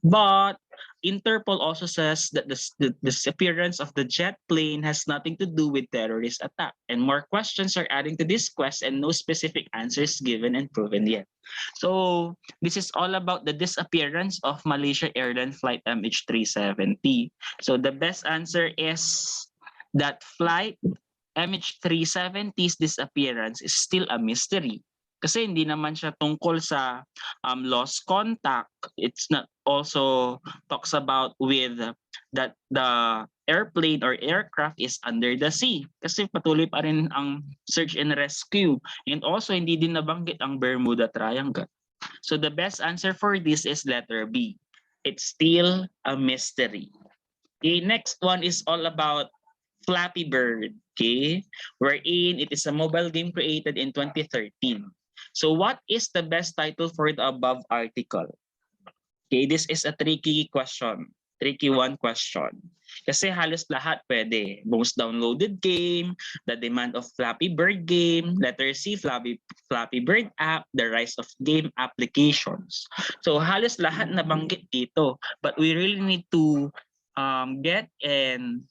But Interpol also says that the disappearance of the jet plane has nothing to do with terrorist attack. And more questions are adding to this quest and no specific answers given and proven yet. So this is all about the disappearance of Malaysia Airlines flight MH370. So the best answer is that flight MH370's disappearance is still a mystery. Kasi hindi naman siya tungkol sa lost contact. It's not also talks about with that the airplane or aircraft is under the sea. Kasi patuloy pa rin ang search and rescue. And also hindi din nabanggit ang Bermuda Triangle. So the best answer for this is letter B. It's still a mystery. Okay, next one is all about Flappy Bird, okay, wherein it is a mobile game created in 2013. So what is the best title for the above article? Okay, this is a tricky question. Tricky one question. Kasi halos lahat pwede. Most downloaded game, the demand of Flappy Bird game, letter C, Flappy Bird app, the rise of game applications. So halos lahat nabanggit dito. But we really need to get and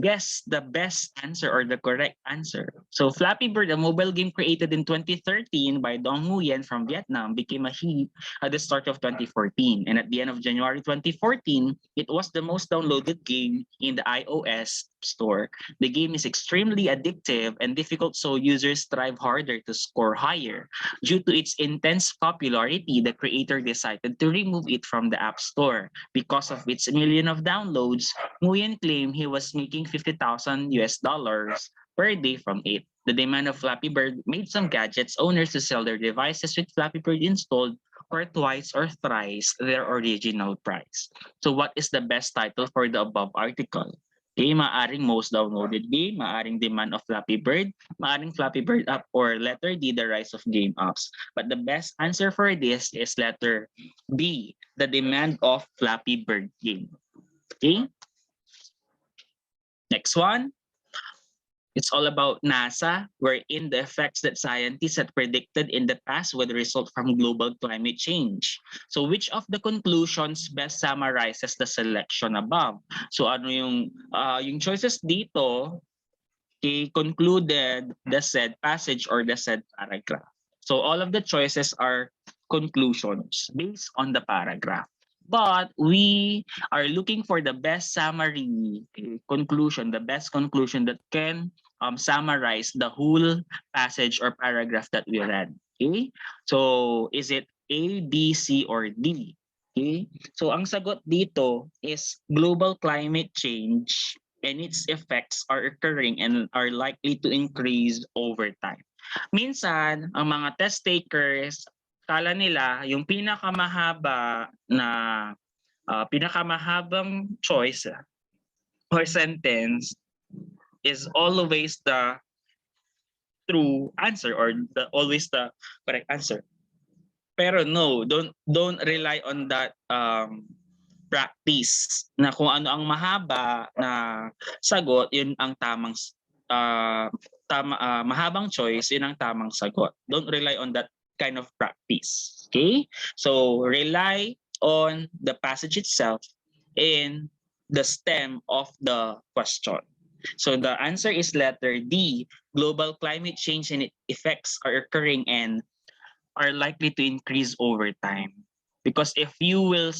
guess the best answer or the correct answer. So Flappy Bird, a mobile game created in 2013 by Dong Nguyen from Vietnam, became a hit at the start of 2014. And at the end of January 2014, it was the most downloaded game in the iOS store. The game is extremely addictive and difficult, so users strive harder to score higher. Due to its intense popularity, the creator decided to remove it from the App Store. Because of its million of downloads, Nguyen claimed he was making 50,000 US dollars per day from it. The demand of Flappy Bird made some gadgets owners to sell their devices with Flappy Bird installed for twice or thrice their original price. So what is the best title for the above article? Okay, maaring most downloaded game, maaring demand of Flappy Bird, maaring Flappy Bird app, or letter D, the rise of game apps. But the best answer for this is letter B, the demand of Flappy Bird game. Okay, next one. It's all about NASA, wherein the effects that scientists had predicted in the past would result from global climate change. So which of the conclusions best summarizes the selection above? So ano yung choices dito, he concluded the said passage or the said paragraph. So all of the choices are conclusions based on the paragraph. But we are looking for the best summary conclusion, the best conclusion that can summarize the whole passage or paragraph that we read. Okay? So is it A, B, C, or D? Okay? So ang sagot dito is global climate change and its effects are occurring and are likely to increase over time. Minsan, ang mga test takers, kala nila yung pinakamahabang choice or sentence is always the true answer or always the correct answer. Pero no, don't rely on that practice na kung ano ang mahaba na sagot, yun ang mahabang choice, yun ang tamang sagot. Don't rely on that kind of practice. Okay? So rely on the passage itself and the stem of the question. So the answer is letter D. Global climate change and its effects are occurring and are likely to increase over time. Because if you will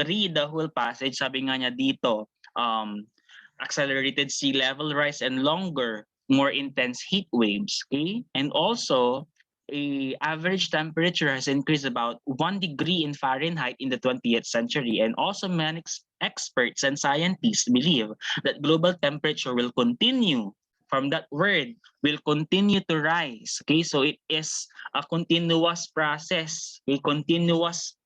read the whole passage, sabi nga niya dito, accelerated sea level rise and longer, more intense heat waves, okay? And also, a average temperature has increased about 1 degree in Fahrenheit in the 20th century. And also many experts and scientists believe that global temperature will continue, from that word, will continue to rise. Okay, so it is a continuous process, a continuous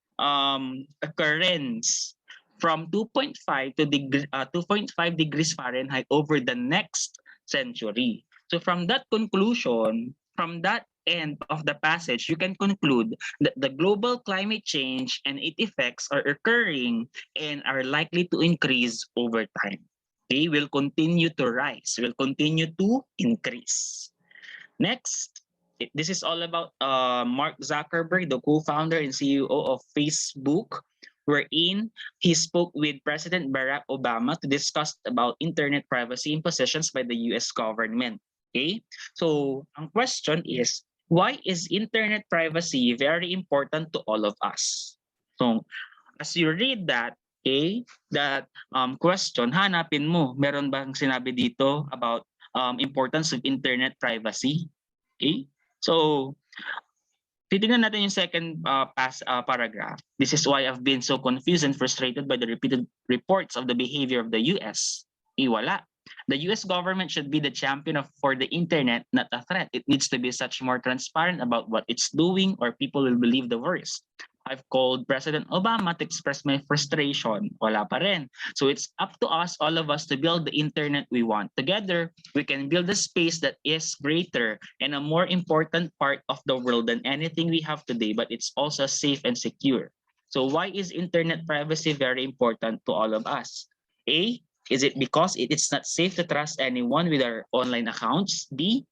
occurrence from 2.5 to 2.5 degrees Fahrenheit over the next century. So from that conclusion, from that end of the passage, you can conclude that the global climate change and its effects are occurring and are likely to increase over time. Okay, will continue to rise, will continue to increase. Next, this is all about Mark Zuckerberg, the co-founder and CEO of Facebook, wherein he spoke with President Barack Obama to discuss about internet privacy impositions by the US government. Okay, so ang question is, why is internet privacy very important to all of us? So as you read that, okay, that question, hanapin mo, meron bang sinabi dito about importance of internet privacy? Okay, so titingnan natin yung second paragraph. This is why I've been so confused and frustrated by the repeated reports of the behavior of the US. Wala. The US government should be the champion for the internet, not a threat. It needs to be such more transparent about what it's doing or people will believe the worst. I've called President Obama to express my frustration. Wala pa rin. So it's up to us, all of us, to build the internet we want. Together, we can build a space that is greater and a more important part of the world than anything we have today, but it's also safe and secure. So why is internet privacy very important to all of us? A, is it because it is not safe to trust anyone with our online accounts? B,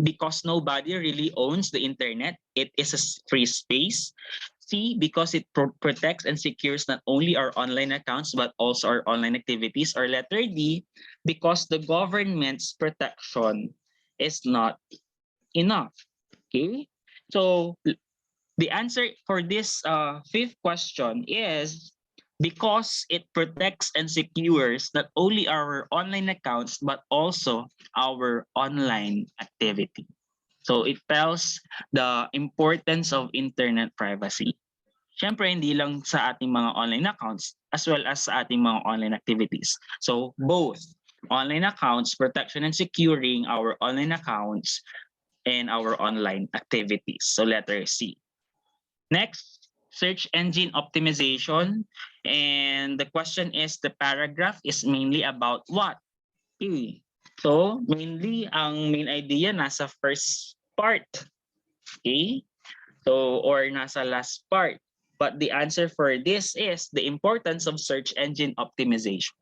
because nobody really owns the internet. It is a free space. C, because it protects and secures not only our online accounts but also our online activities. Or letter D, because the government's protection is not enough. Okay? So the answer for this fifth question is because it protects and secures not only our online accounts but also our online activity. So it tells the importance of internet privacy. Siyempre, hindi lang sa ating mga online accounts as well as sa ating mga online activities. So both online accounts, protection and securing our online accounts and our online activities. So letter C. Next, search engine optimization. And the question is, the paragraph is mainly about what? Okay. So, mainly, ang main idea nasa first part. Okay? So, or nasa last part. But the answer for this is the importance of search engine optimization.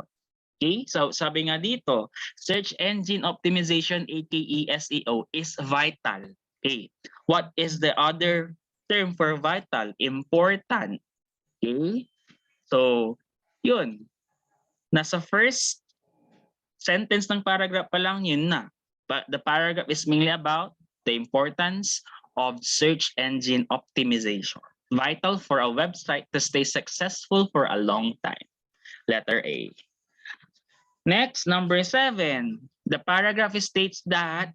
Okay? So, sabi nga dito, search engine optimization, aka SEO, is vital. Okay? What is the other term for vital? Important. Okay? So, yun. Nasa first sentence ng paragraph pa lang, yun na. But the paragraph is mainly about the importance of search engine optimization. Vital for a website to stay successful for a long time. Letter A. Next, number 7. The paragraph states that,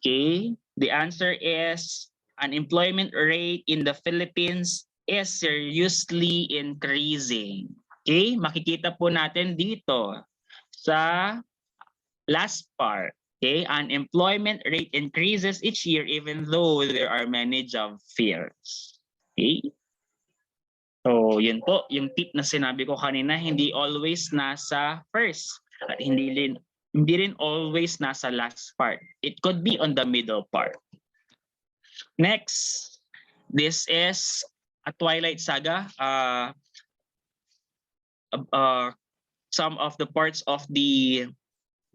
okay, the answer is unemployment rate in the Philippines is seriously increasing. Okay, makikita po natin dito sa last part. Okay, unemployment rate increases each year even though there are many job fears. Okay? So, yun po, yung tip na sinabi ko kanina, hindi always nasa first at hindi rin always nasa last part. It could be on the middle part. Next, this is a Twilight Saga. Some of the parts of the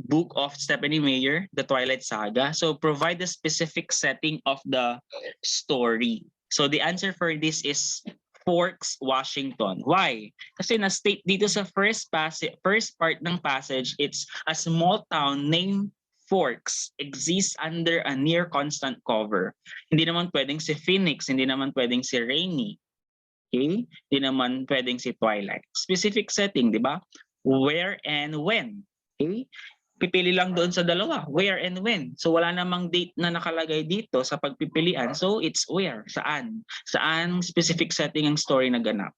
book of Stephanie Meyer, The Twilight Saga. So provide the specific setting of the story. So the answer for this is Forks, Washington. Why? Kasi na-state dito sa first part ng passage, it's a small town named Forks exists under a near constant cover. Hindi naman pwedeng si Phoenix, hindi naman pwedeng si Rainy. Okay? Hindi naman pwedeng si Twilight. Specific setting, di ba? Where and when. Okay? Pipili lang doon sa dalawa, where and when. So wala namang date na nakalagay dito sa pagpipilian. So it's where, saan. Saan specific setting ang story na ganap.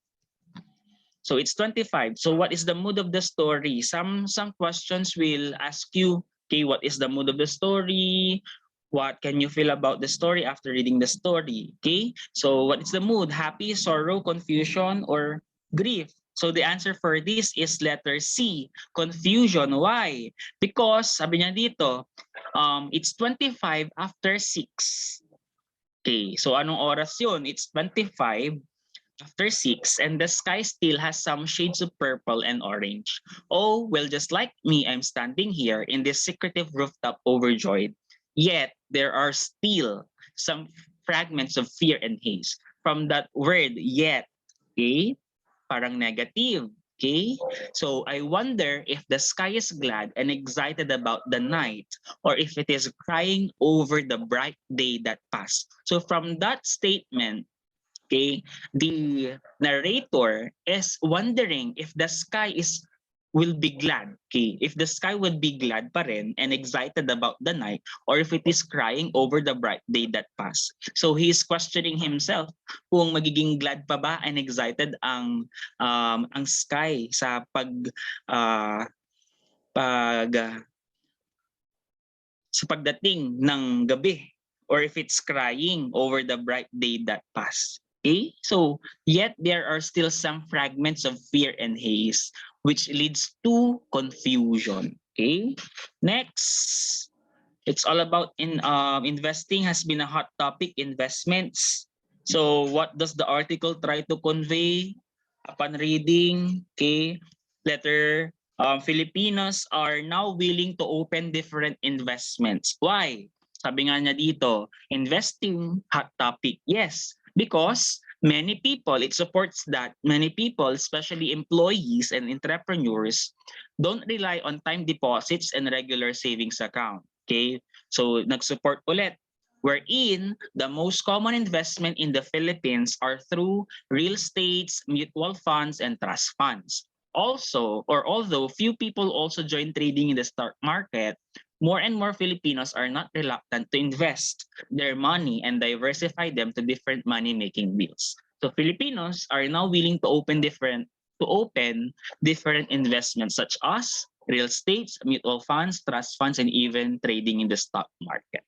So it's 25. So what is the mood of the story? Some questions will ask you, okay, what is the mood of the story? What can you feel about the story after reading the story? Okay? So what is the mood? Happy, sorrow, confusion, or grief? So the answer for this is letter C, confusion. Why? Because sabi niya dito, it's 25 after 6. Okay, so anong oras yun? It's 25 after 6 and the sky still has some shades of purple and orange. Oh, well, just like me, I'm standing here in this secretive rooftop overjoyed. Yet, there are still some fragments of fear and haze. From that word, yet, okay? Parang negative. Okay? So I wonder if the sky is glad and excited about the night or if it is crying over the bright day that passed. So from that statement, okay, the narrator is wondering if the sky will be glad. Okay, if the sky would be glad pa rin and excited about the night or if it is crying over the bright day that passed. So he is questioning himself kung magiging glad pa ba and excited ang sky sa sa pagdating ng gabi or if it's crying over the bright day that passed. Okay? So, yet there are still some fragments of fear and haze which leads to confusion. Okay? Next, it's all about investing has been a hot topic, investments. So, what does the article try to convey upon reading? Okay? Letter Filipinos are now willing to open different investments. Why? Sabi nga niya dito, investing hot topic. Yes, because Many people, it supports that many people, especially employees and entrepreneurs, don't rely on time deposits and regular savings account. Okay? So, nag-support ulit. Wherein, the most common investment in the Philippines are through real estates, mutual funds, and trust funds. Also, or although few people also join trading in the stock market, more and more Filipinos are not reluctant to invest their money and diversify them to different money-making deals. So Filipinos are now willing to open different investments such as real estates, mutual funds, trust funds, and even trading in the stock market.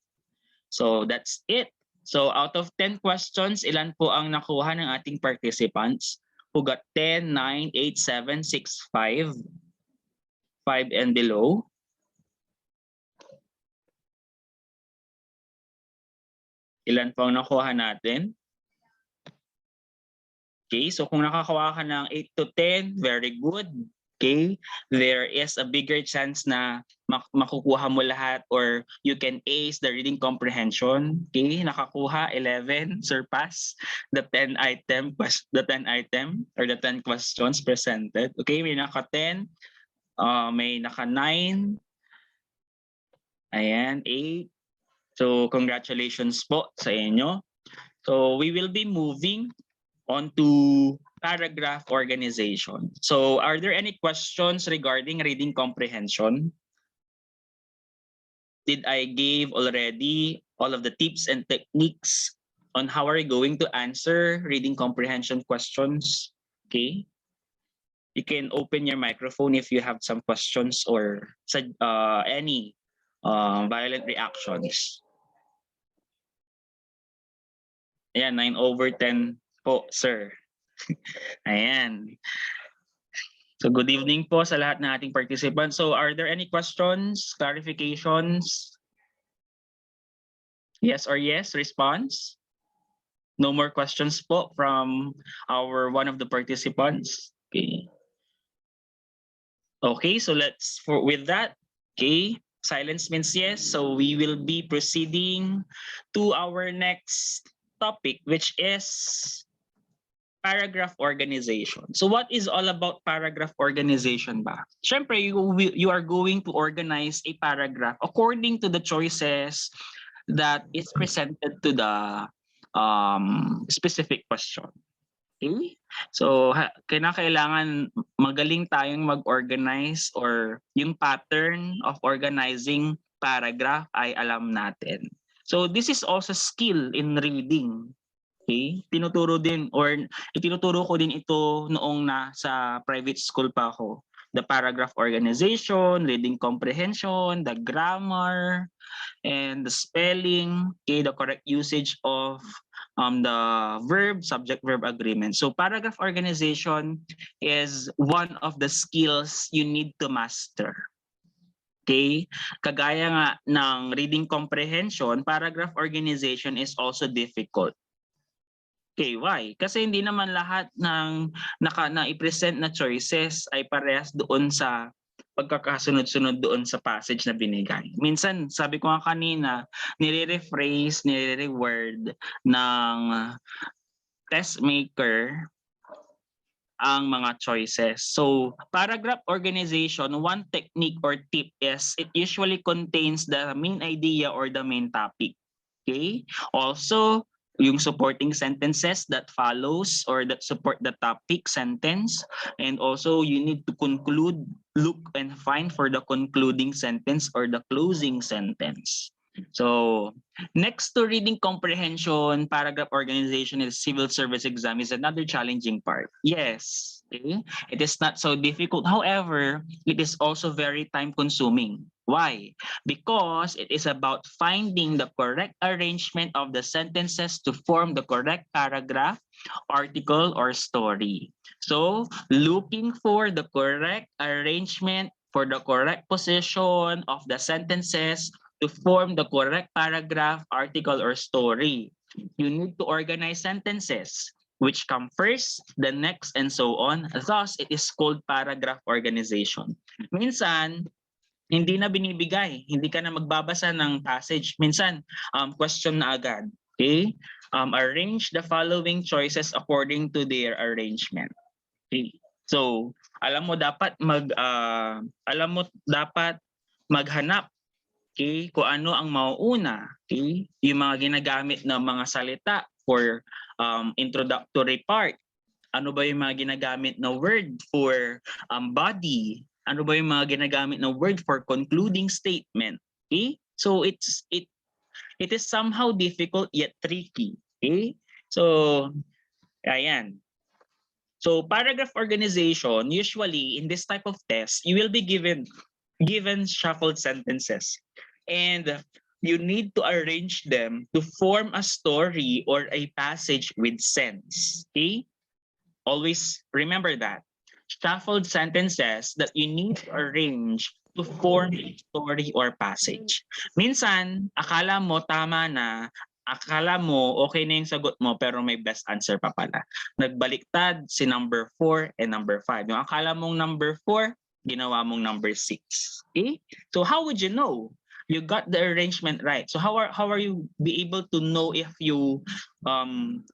So that's it. So out of 10 questions, ilan po ang nakuha ng ating participants who got 10, 9, 8, 7, 6, 5, 5 and below? Ilan po ang nakuha natin? Okay, so kung nakakuha ka ng 8 to 10, very good. Okay, there is a bigger chance na makukuha mo lahat or you can ace the reading comprehension. Okay, nakakuha 11, surpass the 10 item or the 10 questions presented. Okay, may naka 10, may naka 9, ayan, 8. So congratulations po sa inyo. So we will be moving on to paragraph organization. So are there any questions regarding reading comprehension? Did I give already all of the tips and techniques on how are you going to answer reading comprehension questions? Okay. You can open your microphone if you have some questions or any violent reactions. Ayan, 9 over 10 po, sir. Ayan. So good evening po sa lahat ng ating participants. So are there any questions, clarifications? Yes or yes, response? No more questions po from one of the participants. Okay. Okay, so with that, okay, silence means yes. So we will be proceeding to our next topic, which is paragraph organization. So what is all about paragraph organization ba? Siyempre, you are going to organize a paragraph according to the choices that is presented to the specific question. Okay? So kailangan magaling tayong mag-organize or yung pattern of organizing paragraph ay alam natin. So this is also skill in reading. Okay? Tinuturo ko din ito noong nasa private school pa ako. The paragraph organization, reading comprehension, the grammar, and the spelling, okay, the correct usage of the verb, subject-verb agreement. So paragraph organization is one of the skills you need to master. Okay? Kagaya nga ng reading comprehension, paragraph organization is also difficult. Okay, why? Kasi hindi naman lahat ng na-i-present na choices ay parehas doon sa pagkakasunod-sunod doon sa passage na binigay. Minsan, sabi ko nga kanina, nire-rephrase, nire-reword ng test maker ang mga choices. So, paragraph organization, one technique or tip is it usually contains the main idea or the main topic. Okay? Also, yung supporting sentences that follows or that support the topic sentence, and also you need to look and find for the concluding sentence or the closing sentence. So next to reading comprehension, paragraph organization in the civil service exam is another challenging part. Yes, okay? It is not so difficult. However, it is also very time consuming. Why? Because it is about finding the correct arrangement of the sentences to form the correct paragraph, article, or story. So, looking for the correct arrangement for the correct position of the sentences to form the correct paragraph, article, or story. You need to organize sentences which come first, the next, and so on. Thus, it is called paragraph organization. Minsan, hindi na binibigay. Hindi ka na magbabasa ng passage. Minsan, question na agad. Okay? Arrange the following choices according to their arrangement. Okay? So, alam mo dapat maghanap, okay, kung ano ang mauuna, okay? Yung mga ginagamit na mga salita for introductory part. Ano ba yung mga ginagamit na word for body? Ano ba yung mga ginagamit na word for concluding statement? Okay? So it is somehow difficult yet tricky. Okay? So ayan. So paragraph organization, usually in this type of test, you will be given shuffled sentences. And you need to arrange them to form a story or a passage with sense. Okay? Always remember that. Shuffled sentences that you need to arrange to form a story or passage. Minsan, akala mo tama na, akala mo okay na yung sagot mo pero may best answer pa pala. Nagbaliktad si number 4 and number 5. Yung akala mong number 4, ginawa mong number 6. Okay? So how would you know? You got the arrangement right. So how are you be able to know if you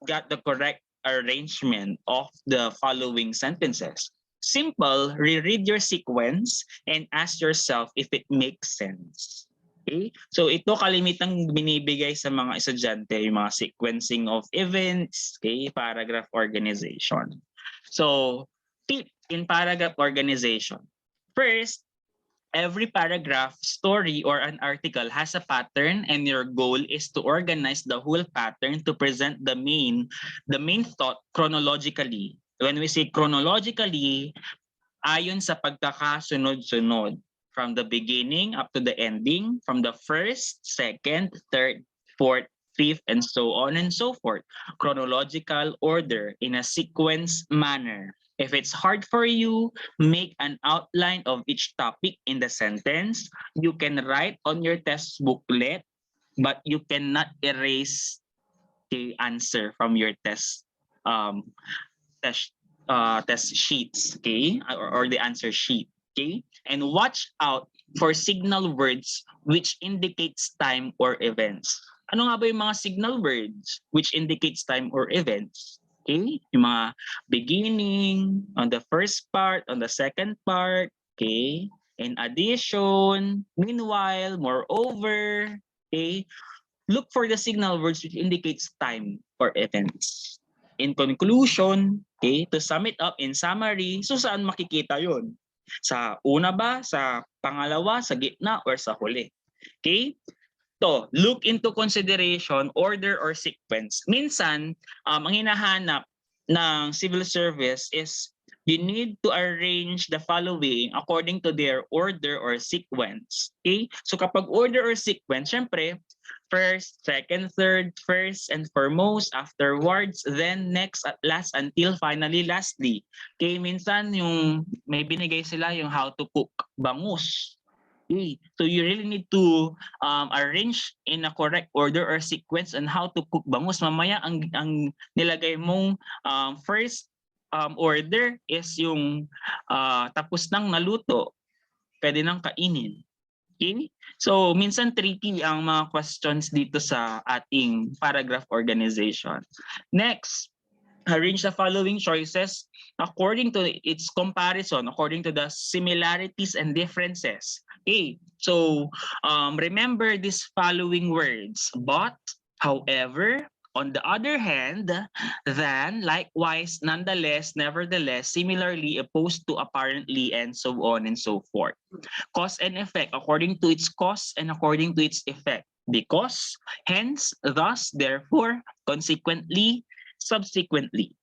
got the correct arrangement of the following sentences? Simple, reread your sequence and ask yourself if it makes sense. Okay? So ito kalimitang binibigay sa mga estudyante, yung mga sequencing of events, okay, paragraph organization. So, tip in paragraph organization. First, every paragraph, story, or an article has a pattern, and your goal is to organize the whole pattern to present the main thought chronologically. When we say chronologically, ayon sa pagkakasunod-sunod from the beginning up to the ending, from the first, second, third, fourth, fifth, and so on and so forth. Chronological order in a sequence manner. If it's hard for you, make an outline of each topic in the sentence. You can write on your test booklet, but you cannot erase the answer from your um, test sheets, okay, or the answer sheet, okay. And watch out for signal words which indicates time or events. Ano nga ba yung mga signal words which indicates time or events? Okay? Yung mga beginning, on the first part, on the second part, okay? In addition, meanwhile, moreover, okay? Look for the signal words which indicates time or events. In conclusion, okay, to sum it up in summary, so saan makikita yon? Sa una ba, sa pangalawa, sa gitna, or sa huli? Okay? To look into consideration, order or sequence. Minsan, ang hinahanap ng civil service is you need to arrange the following according to their order or sequence. Okay? So kapag order or sequence, syempre, first, second, third, first and foremost, afterwards, then next, at last, until finally, lastly. Okay, minsan yung may binigay sila yung how to cook bangus. Okay. So you really need to arrange in a correct order or sequence on how to cook bangus. Mamaya ang nilagay mong first order is yung tapos nang naluto, pwede nang kainin. Okay? So minsan tricky ang mga questions dito sa ating paragraph organization. Next, arrange the following choices according to its comparison, according to the similarities and differences. Okay, so remember these following words: but, however, on the other hand, than, likewise, nonetheless, nevertheless, similarly, opposed to, apparently, and so on and so forth. Cause and effect, according to its cause and according to its effect. Because, hence, thus, therefore, consequently, subsequently.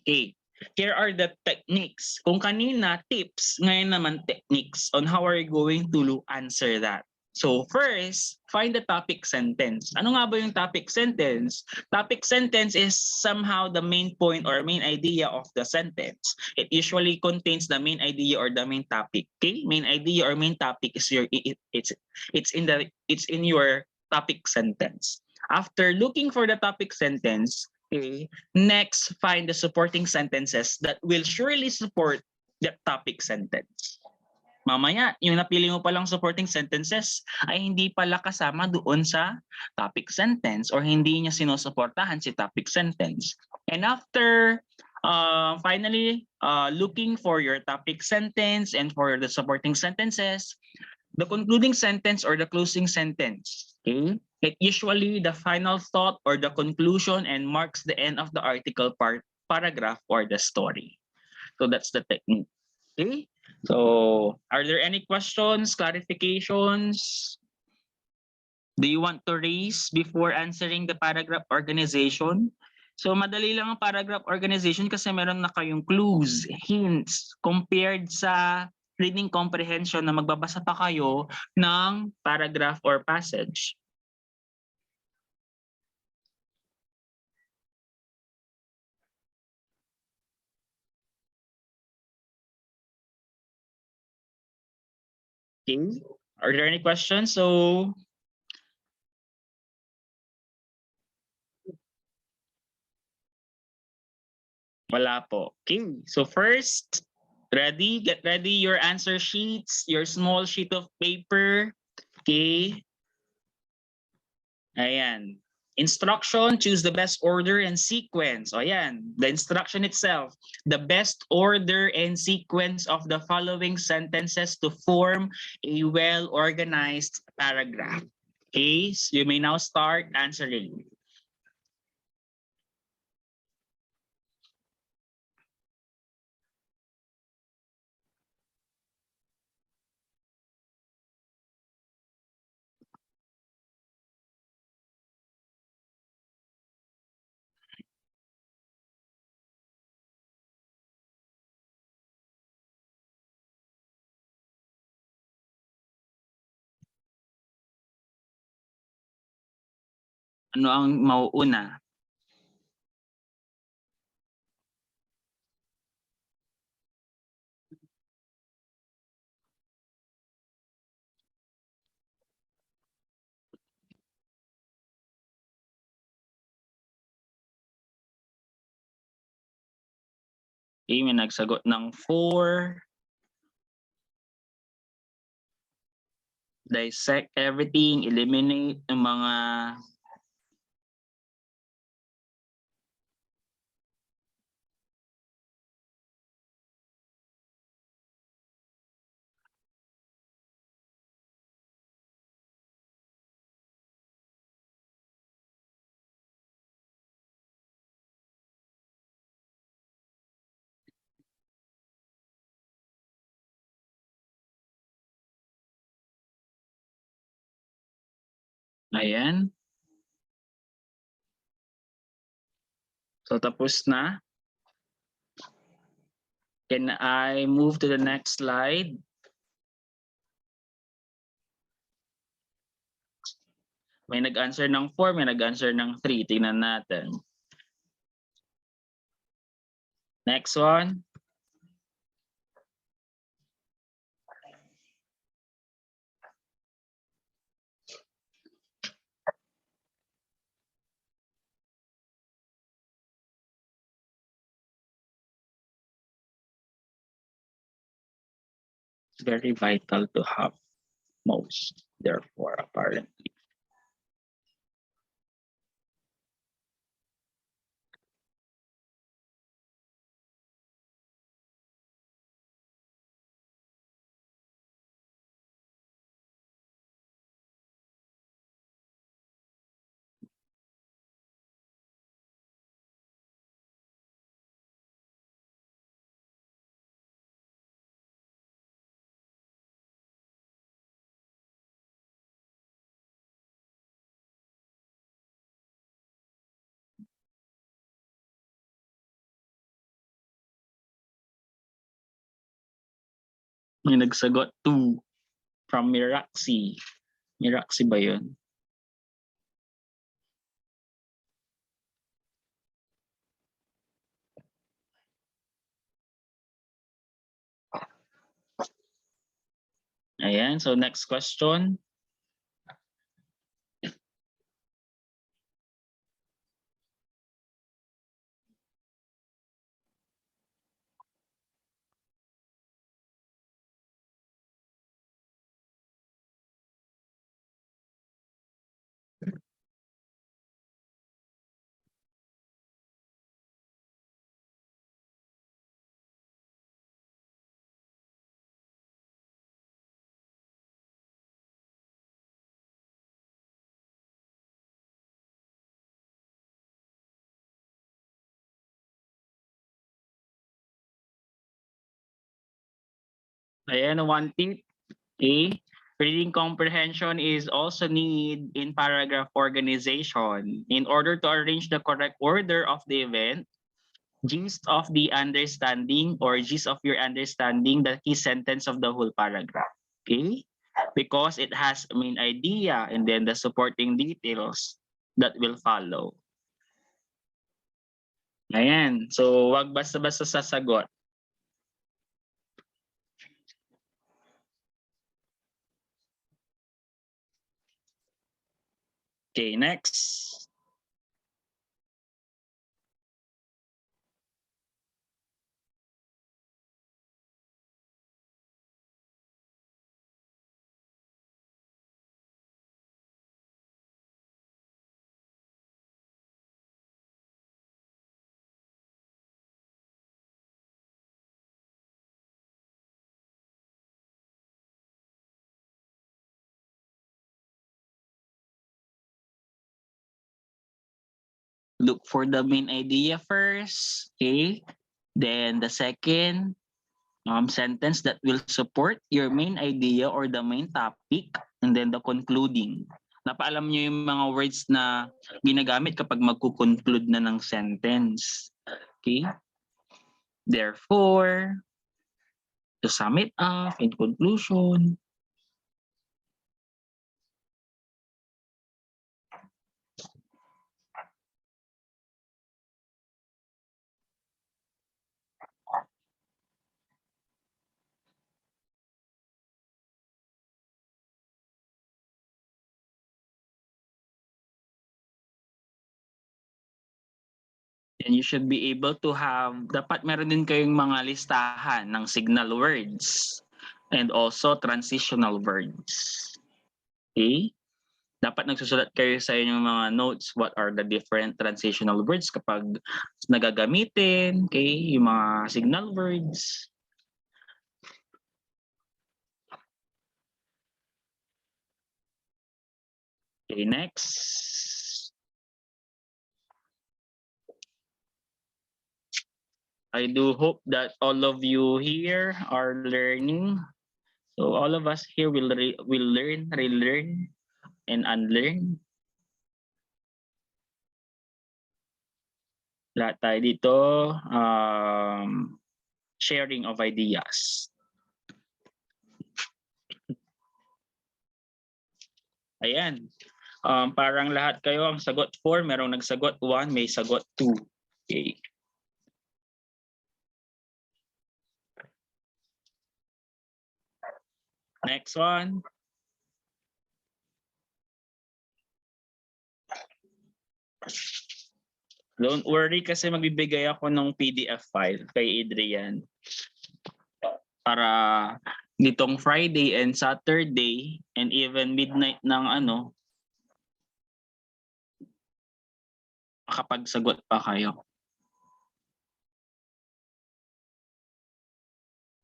Okay, here are the techniques. Kung kanina tips, ngayon naman techniques on how are you going to answer that. So first, find the topic sentence. Ano nga ba yung topic sentence? Topic sentence is somehow the main point or main idea of the sentence. It usually contains the main idea or the main topic. Okay, main idea or main topic is it's in your topic sentence. After looking for the topic sentence, okay, next, find the supporting sentences that will surely support the topic sentence. mamaya, yung napili mo palang supporting sentences ay hindi pala kasama doon sa topic sentence or hindi niya sinusuportahan si topic sentence. And after finally looking for your topic sentence and for the supporting sentences, the concluding sentence or the closing sentence, okay? It usually the final thought or the conclusion and marks the end of the article paragraph or the story. So that's the technique. Okay? So, are there any questions, clarifications? Do you want to raise before answering the paragraph organization? So, madali lang ang paragraph organization kasi meron na kayong clues, hints, compared sa reading comprehension na magbabasa pa kayo ng paragraph or passage. Okay? Are there any questions? So, wala po. Okay. So first, ready? Get ready your answer sheets, your small sheet of paper. Okay. Ayan. Instruction, choose the best order and sequence. O ayan, the instruction itself. The best order and sequence of the following sentences to form a well-organized paragraph. Okay, so you may now start answering. Ano ang mauuna? Okay, may nagsagot ng 4. Dissect everything, eliminate yung mga ayan. So tapos na. Can I move to the next slide? May nag-answer ng 4, may nag-answer ng 3. Tingnan natin. Next one. It's very vital to have most, therefore, apparently. May nagsagot 2 from Miraxi. Miraxi ba yun? Ayan, so next question. Ayan, one tip. Okay. Reading comprehension is also need in paragraph organization. In order to arrange the correct order of the event, gist of the understanding or gist of your understanding the key sentence of the whole paragraph. Okay? Because it has a main idea and then the supporting details that will follow. Ayan. So, wag basta-basta sasagot. Okay, next. Look for the main idea first. Okay? Then the second sentence that will support your main idea or the main topic, and then the concluding. Napaalam niyo yung mga words na ginagamit kapag magko-conclude na ng sentence. Okay? Therefore, to sum it up in conclusion, and you should be able to have, dapat meron din kayong mga listahan ng signal words and also transitional words. Okay? Dapat nagsusulat kayo sa inyong mga notes what are the different transitional words kapag nagagamitin, okay? Yung mga signal words. Okay, next. I do hope that all of you here are learning. So all of us here will learn, relearn, and unlearn. Lahat tayo dito, sharing of ideas. Ayan. Parang lahat kayo ang sagot 4, merong nagsagot 1, may sagot 2. Okay. Next one. Don't worry kasi magbibigay ako ng PDF file kay Adrian para nitong Friday and Saturday and even midnight ng makapagsagot pa kayo.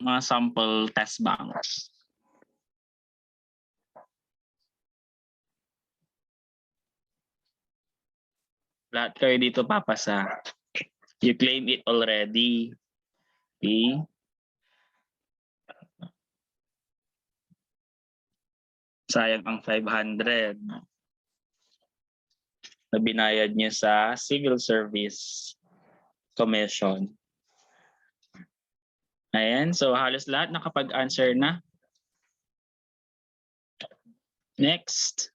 Mga sample test banks. Lahat kayo dito papasa. You claim it already. Okay? Sayang ang 500 na binayad niyo sa Civil Service Commission. Ayan, so halos lahat nakapag-answer na. Next.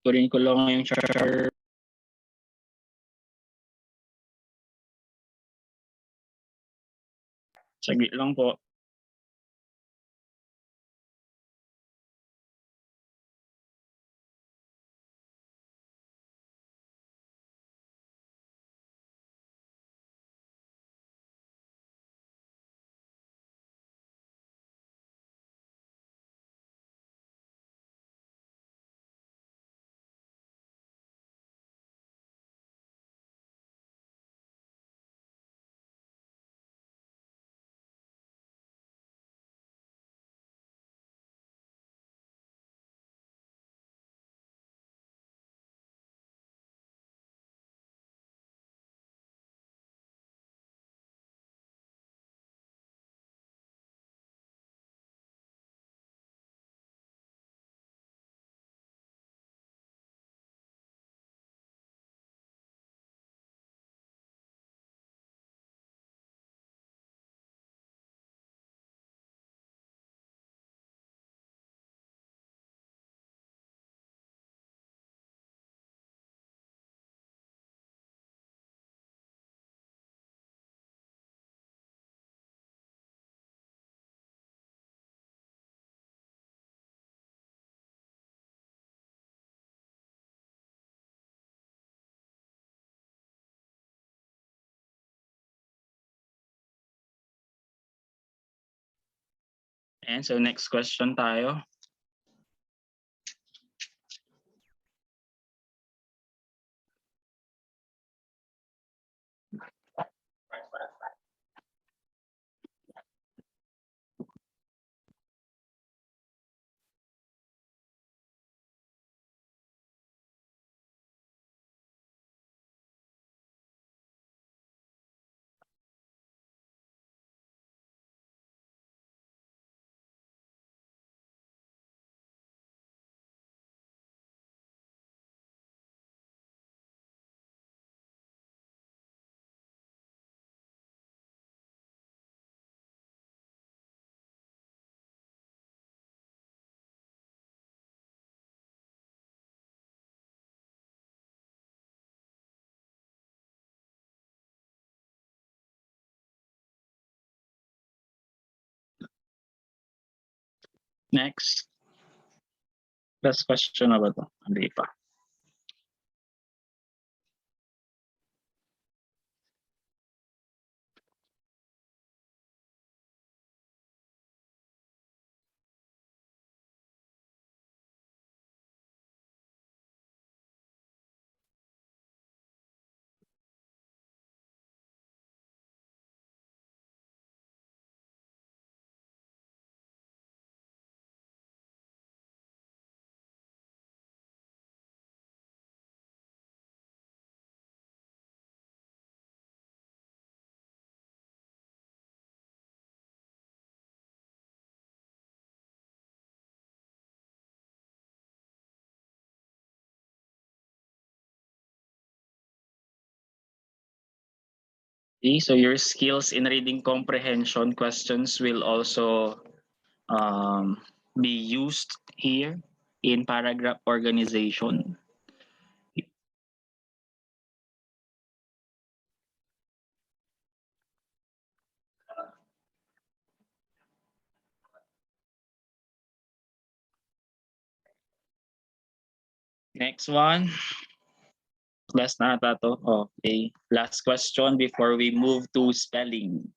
Kunin ko lang yung share. Saglit lang po. And so next question tayo. Next. Last question na ba to? Hindi pa. Okay, so your skills in reading comprehension questions will also be used here in paragraph organization. Next one. Last na ata to. Okay. Last question before we move to spelling.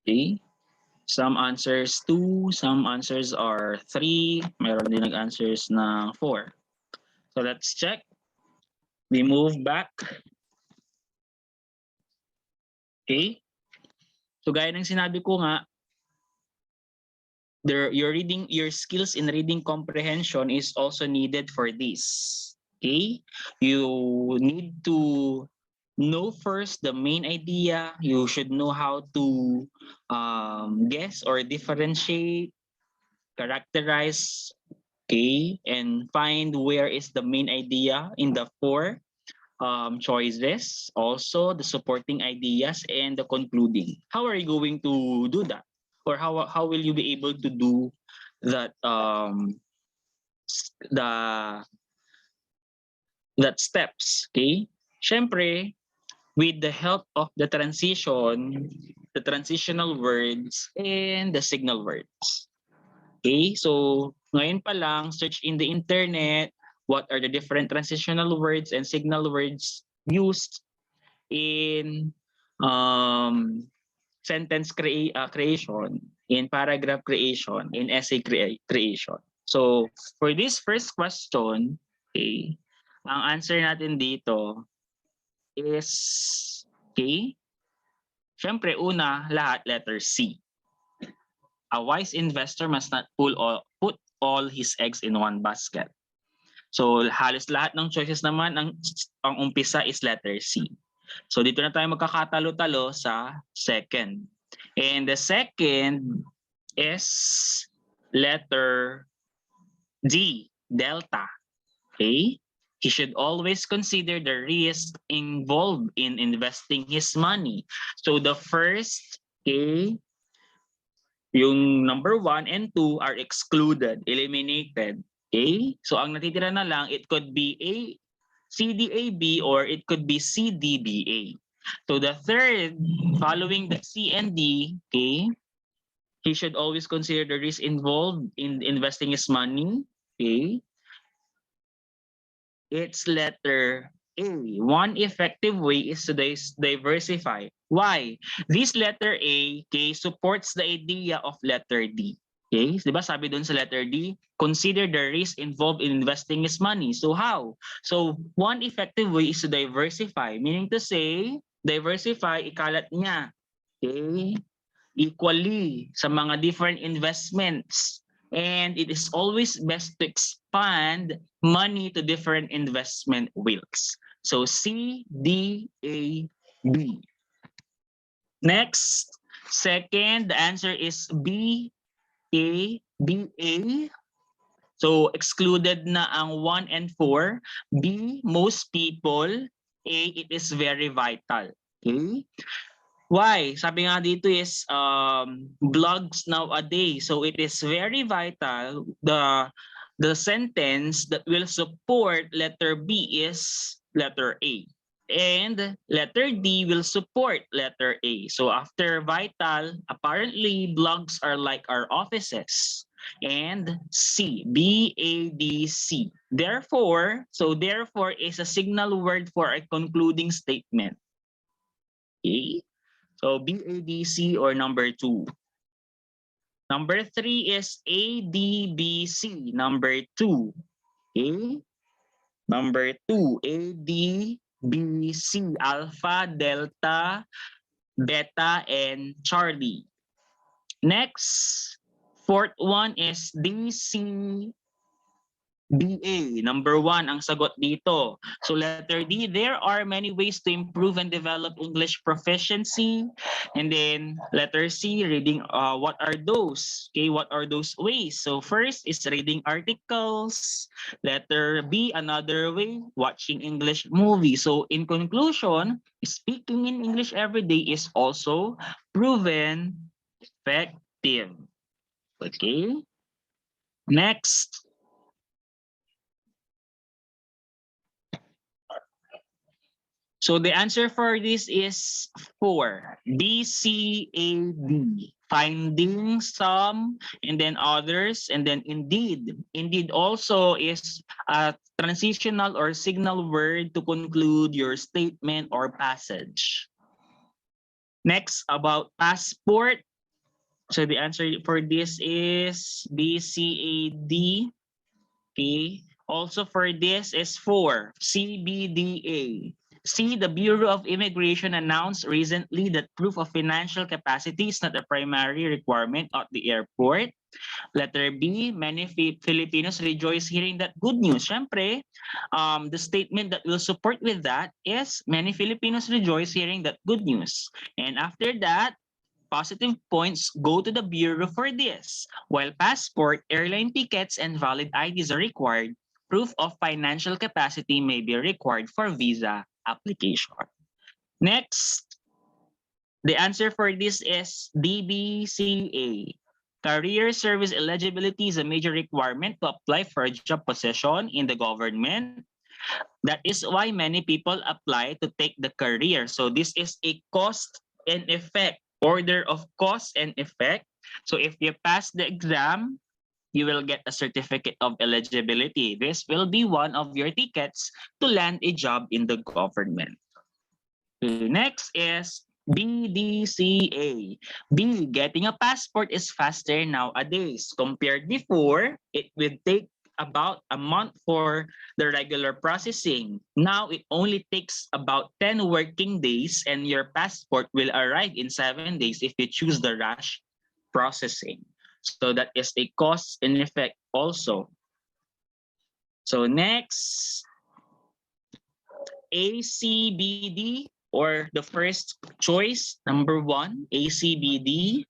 Okay. Some answers 2, some answers are 3, meron din nag-answers na 4. So let's check. We move back. Okay. So gaya ng sinabi ko nga, your skills in reading comprehension is also needed for this. Okay? You need to know first the main idea. You should know how to guess or differentiate, characterize, okay, and find where is the main idea in the 4 choices, also the supporting ideas and the concluding. How are you going to do that? Or how will you be able to do that the that steps, okay? Syempre, with the help of the transition, the transitional words and the signal words. Okay? So, ngayon pa lang, search in the internet, what are the different transitional words and signal words used in sentence creation, in paragraph creation, in essay creation. So, for this first question, okay, ang answer natin dito is, okay, syempre una, lahat letter C. A wise investor must not put all his eggs in one basket. So, halos lahat ng choices naman, ang umpisa is letter C. So dito na tayo magkakatalo-talo sa second. And the second is letter D, delta. Okay? He should always consider the risk involved in investing his money. So the first, okay, yung number 1 and 2 are excluded, eliminated. Okay? So ang natitira na lang, it could be A, CDAB, or it could be CDBA. So the third, following the C and D, okay, he should always consider the risk involved in investing his money. Okay? It's letter A. One effective way is to diversify. Why? This letter A, okay, supports the idea of letter D. Okay? Di ba sabi doon sa letter D, consider the risk involved in investing his money. So how? So one effective way is to diversify. Meaning to say, diversify, ikalat niya. Okay? Equally sa mga different investments. And it is always best to expand money to different investment wheels. So C, D, A, B. Next, second, the answer is B, A, B, A. So excluded na ang 1 and 4. B, most people. A, it is very vital. Okay? Why? Sabi nga dito is blogs nowadays. So it is very vital. The sentence that will support letter B is letter A. And letter D will support letter A. So after vital, apparently blogs are like our offices. And C, B, A, D, C. Therefore is a signal word for a concluding statement. Okay? So BADC or number 2. Number 3 is ADBC, number 2. Okay? Number 2, ADBC, Alpha, Delta, Beta, and Charlie. Next, fourth one is DC BA, number 1 ang sagot dito. So letter D, there are many ways to improve and develop English proficiency. And then letter C, reading, what are those? Okay, what are those ways? So first is reading articles. Letter B, another way, watching English movies. So in conclusion, speaking in English every day is also proven effective. Okay, next. So the answer for this is 4. B, C, A, D. Finding some, and then others, and then indeed. Indeed also is a transitional or signal word to conclude your statement or passage. Next, about passport. So the answer for this is B, C, A, D. Okay. Also for this is 4. C, B, D, A. C, the Bureau of Immigration announced recently that proof of financial capacity is not a primary requirement at the airport. Letter B, many Filipinos rejoice hearing that good news. Siyempre, the statement that will support with that is many Filipinos rejoice hearing that good news. And after that, positive points go to the Bureau for this. While passport, airline tickets, and valid IDs are required, proof of financial capacity may be required for visa application. Next, the answer for this is DBCA. Career service eligibility is a major requirement to apply for a job position in the government. That is why many people apply to take the career. So this is a cost and effect, order of cause and effect. So if you pass the exam, you will get a certificate of eligibility. This will be one of your tickets to land a job in the government. Next is BDCA. B, getting a passport is faster nowadays. Compared before, it would take about a month for the regular processing. Now, it only takes about 10 working days and your passport will arrive in 7 days if you choose the rush processing. So that is a cause and effect also. So next, ACBD, or the first choice, number 1, ACBD.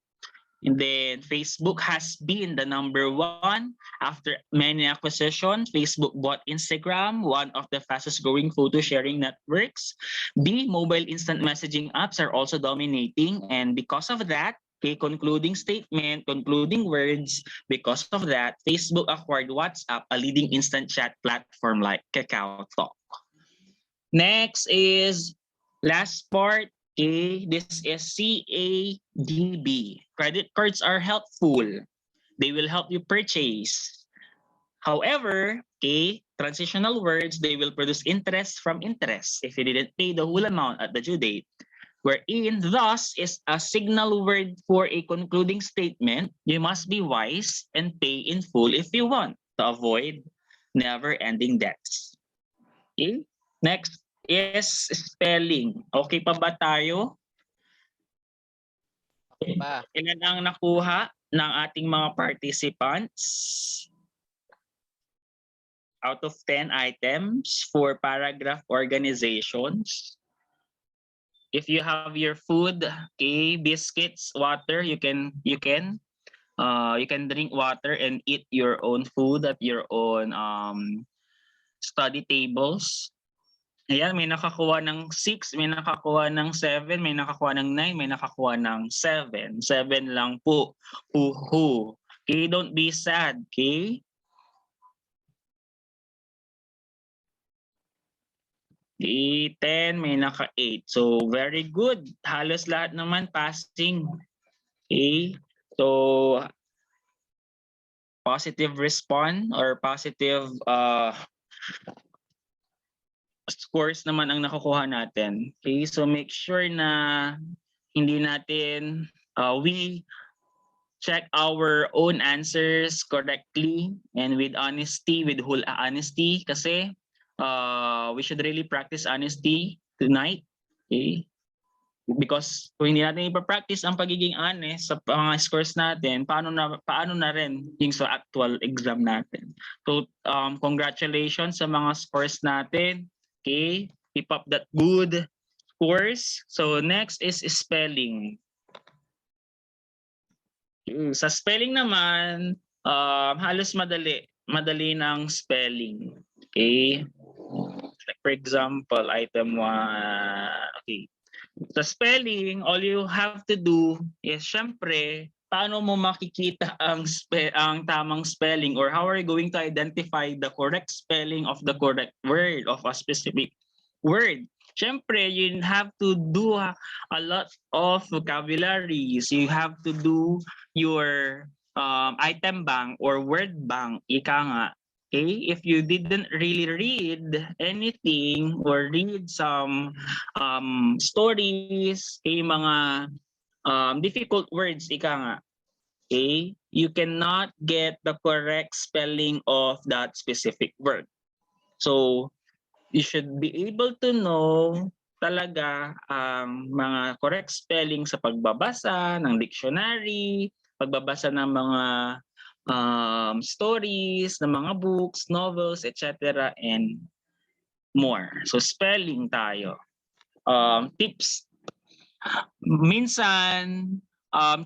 And then Facebook has been the number 1 after many acquisitions. Facebook bought Instagram, one of the fastest growing photo sharing networks. B, mobile instant messaging apps are also dominating. And because of that, okay, concluding statement, concluding words, because of that, Facebook acquired WhatsApp, a leading instant chat platform like Kakao Talk. Next is last part. Okay, this is CADB. Credit cards are helpful. They will help you purchase. However, okay, transitional words, they will produce interest from interest if you didn't pay the whole amount at the due date. Wherein thus is a signal word for a concluding statement. You must be wise and pay in full if you want to avoid never-ending debts. Okay? Next is spelling. Okay pa ba tayo? Okay pa. Ilan ang nakuha ng ating mga participants? Out of 10 items for paragraph organizations. If you have your food, okay, biscuits, water, you can drink water and eat your own food at your own study tables. Ayan, may nakakuha ng 6, may nakakuha ng 7, may nakakuha ng 9, may nakakuha ng 7. 7 lang po. Uhu. Okay, don't be sad, okay? Okay, 10, may naka-8. So, very good. Halos lahat naman passing. Okay? So, positive response or positive scores naman ang nakukuha natin. Okay, so make sure na hindi natin we check our own answers correctly and with honesty, with whole honesty kasi we should really practice honesty tonight. Okay? Because kung hindi natin ipa-practice ang pagiging honest sa mga scores natin, paano na rin yung sa actual exam natin. So congratulations sa mga scores natin. Okay, keep up that good scores. So next is spelling. Sa spelling naman, halos madali ng spelling. Okay, like for example, item 1. Okay, sa spelling, all you have to do is syempre, paano mo makikita ang tamang spelling or how are you going to identify the correct spelling of the correct word of a specific word? Syempre, you have to do a lot of vocabularies. You have to do your item bank or word bank, ika nga. Okay, if you didn't really read anything or read some stories, okay, mga difficult words, ika nga, okay, you cannot get the correct spelling of that specific word. So, you should be able to know talaga ang mga correct spelling sa pagbabasa ng dictionary, pagbabasa ng mga stories, ng mga books, novels, etc. and more. So spelling tayo. Tips. Minsan,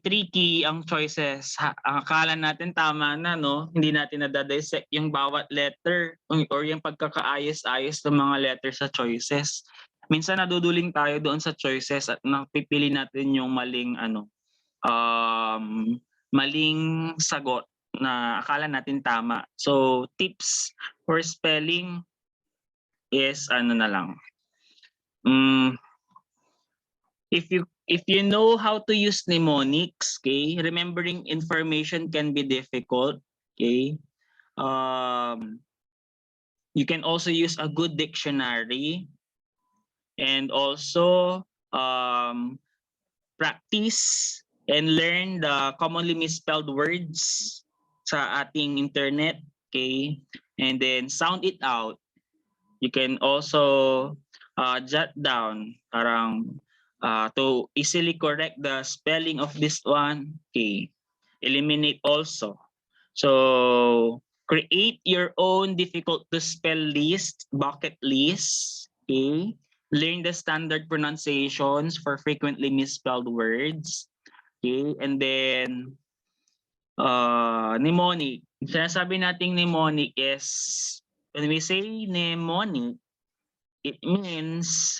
tricky ang choices. Ang akala natin tama na, no? Hindi natin nadadissect yung bawat letter or yung pagkakaayos-ayos ng mga letter sa choices. Minsan naduduling tayo doon sa choices at napipili natin yung maling sagot na akala natin tama. So, tips for spelling is na lang. If you know how to use mnemonics, okay, remembering information can be difficult, okay. You can also use a good dictionary and also practice and learn the commonly misspelled words sa ating internet, okay, and then sound it out. You can also jot down parang to easily correct the spelling of this one. Okay, eliminate also. So create your own difficult to spell list, bucket list. Okay, Learn the standard pronunciations for frequently misspelled words. Okay, and then mnemonic. Sinasabi nating mnemonic is, when we say mnemonic, it means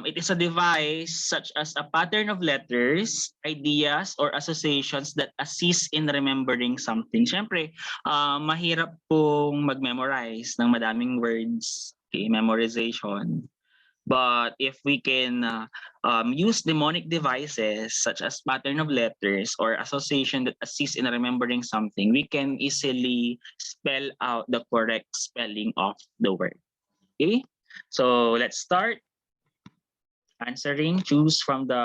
it is a device such as a pattern of letters, ideas, or associations that assist in remembering something. Siyempre, mahirap pong mag-memorize ng madaming words. Okay, memorization. But if we can use mnemonic devices such as pattern of letters or association that assist in remembering something, we can easily spell out the correct spelling of the word. Okay? So let's start answering. Choose from the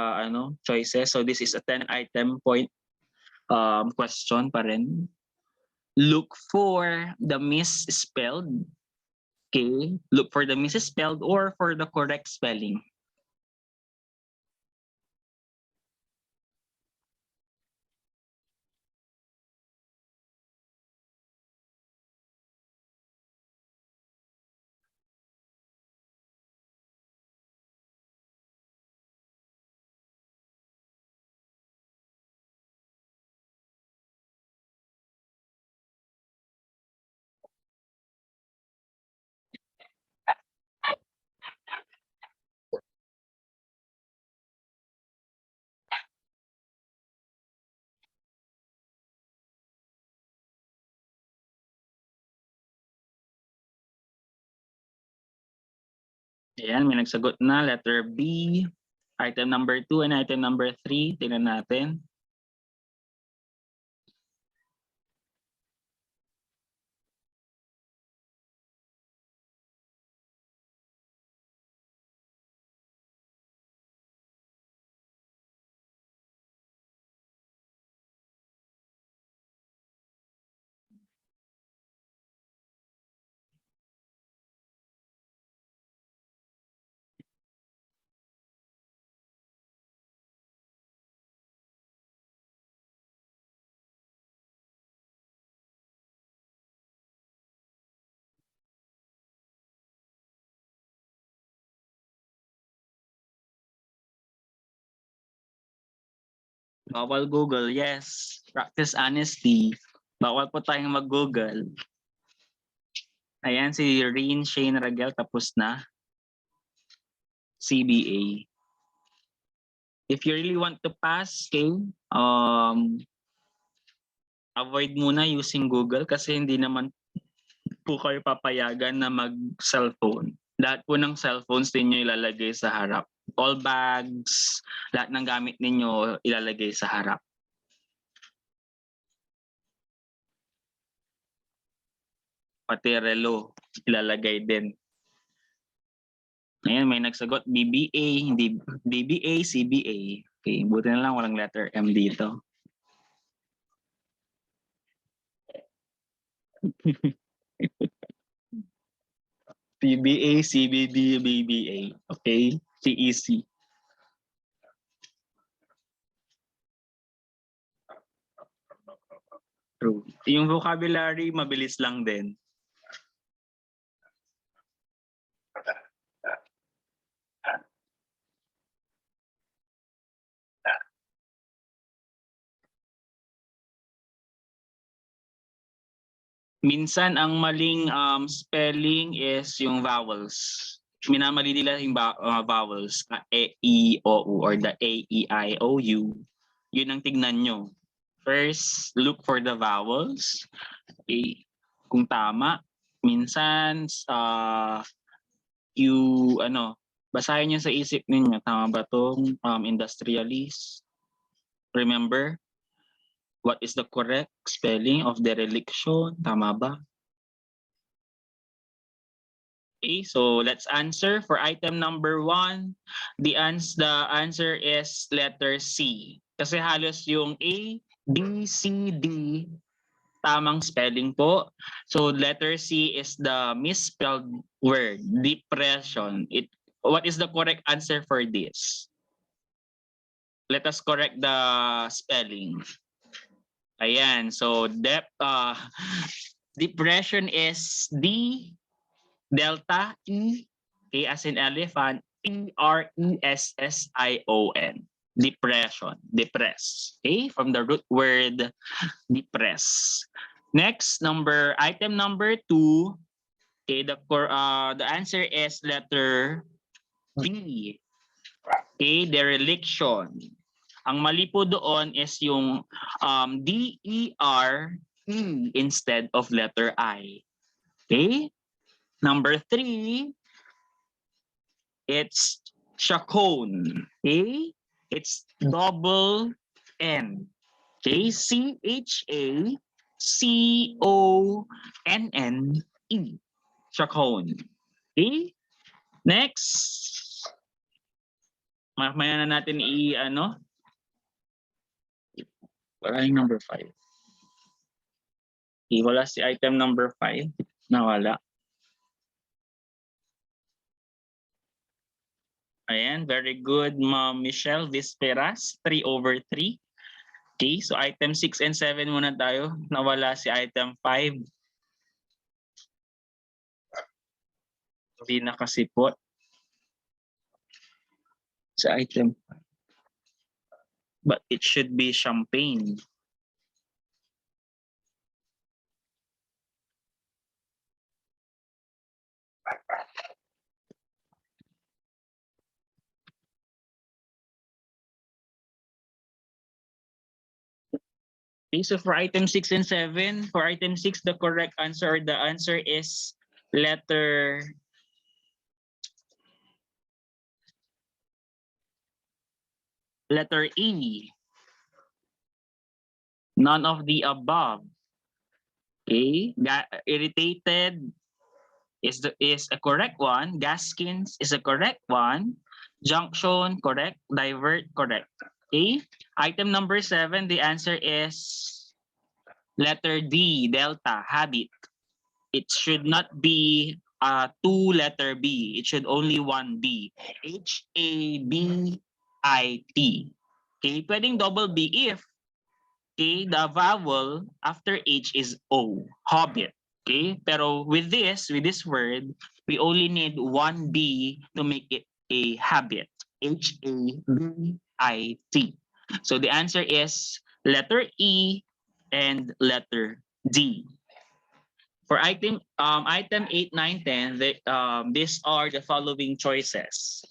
choices. So this is a 10-item point question pa rin. Look for the misspelled. Okay? Look for the misspelled or for the correct spelling. Ayan, may nagsagot na. Letter B. Item number 2 and item number 3. Tingnan natin. Bawal Google, yes. Practice honesty. Bawal po tayong mag-Google. Ayan, si Reen Shane Ragel, tapos na. CBA. If you really want to pass, okay, avoid muna using Google kasi hindi naman po kayo papayagan na mag-cellphone. Lahat po ng cellphones ninyo ilalagay sa harap. All bags, lahat ng gamit ninyo ilalagay sa harap. Pati relo, ilalagay din. Ayan, may nagsagot BBA, hindi BBA, CBA. Okay, buti na lang walang letter M dito. PBA, CBB, BBA. Okay, CEC. True. Yung vocabulary, mabilis lang din. Minsan ang maling spelling is yung vowels. Minamali nila yung vowels, E, I, O, U, or the A, E, I, O, U. Yun ang tignan nyo. First, look for the vowels. Okay. Kung tama, minsan basahin nyo sa isip ninyo, tama ba itong industrialist? Remember, what is the correct spelling of dereliction? Tama ba? Okay, so let's answer for item number 1. The answer is letter C. Kasi halos yung A, B, C, D, tamang spelling po. So letter C is the misspelled word, depression. What is the correct answer for this? Let us correct the spelling. Ayan, so depression is D, delta, E, A as in elephant, Pression. Depression. Depress. Okay? From the root word depress. Next, item number 2. Okay, the answer is letter B. Okay, dereliction. Ang mali po doon is yung D-E-R-E instead of letter I. Okay? Number 3, it's chacon. Okay? It's double N. Okay? Chaconnne. Chacon. Okay? Next. Mamaya na natin wala yung number 5. Okay, wala si item number 5. Nawala. Ayan, very good, Ma'am Michelle Visperas, 3/3. Okay, so item 6 and 7 muna tayo. Nawala si item 5. Hindi nakasipot sa item 5. But it should be champagne. Okay, so for item 6 and 7, for item 6, the correct answer or the answer is letter E. None of the above. Okay, irritated is a correct one. Gaskins is a correct one. Junction, correct. Divert, correct. Okay, item number 7, the answer is letter D, delta, habit. It should not be 2-letter B. It should only 1 B. H-A-B-I-T. Okay, pwedeng double B if the vowel after H is O, hobbit. Okay, pero with this word, we only need 1 B to make it a habit. H-A-B-I-T. So the answer is letter E and letter D. For item 8, 9, 10, these are the following choices.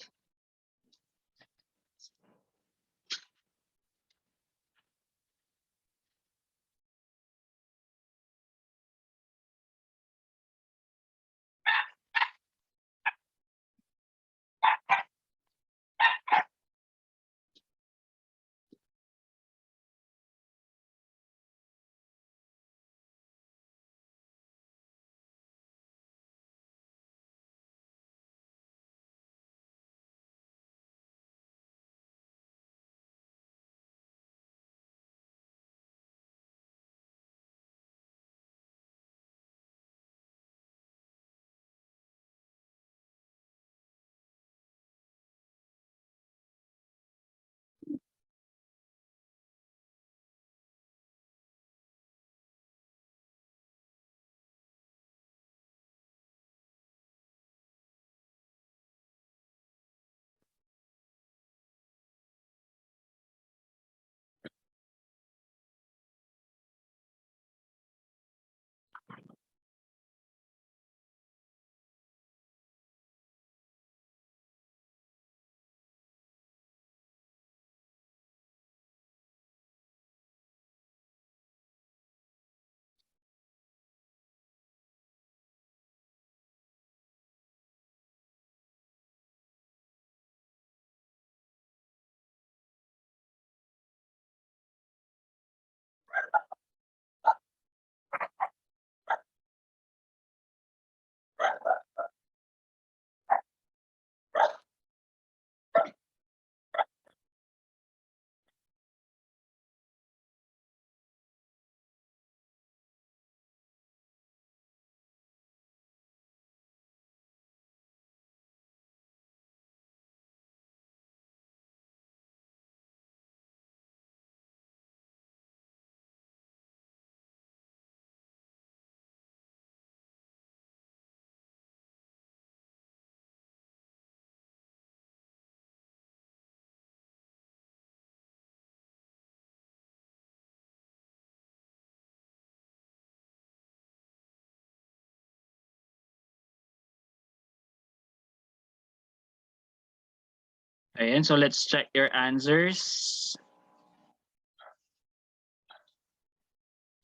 Ayan, so let's check your answers.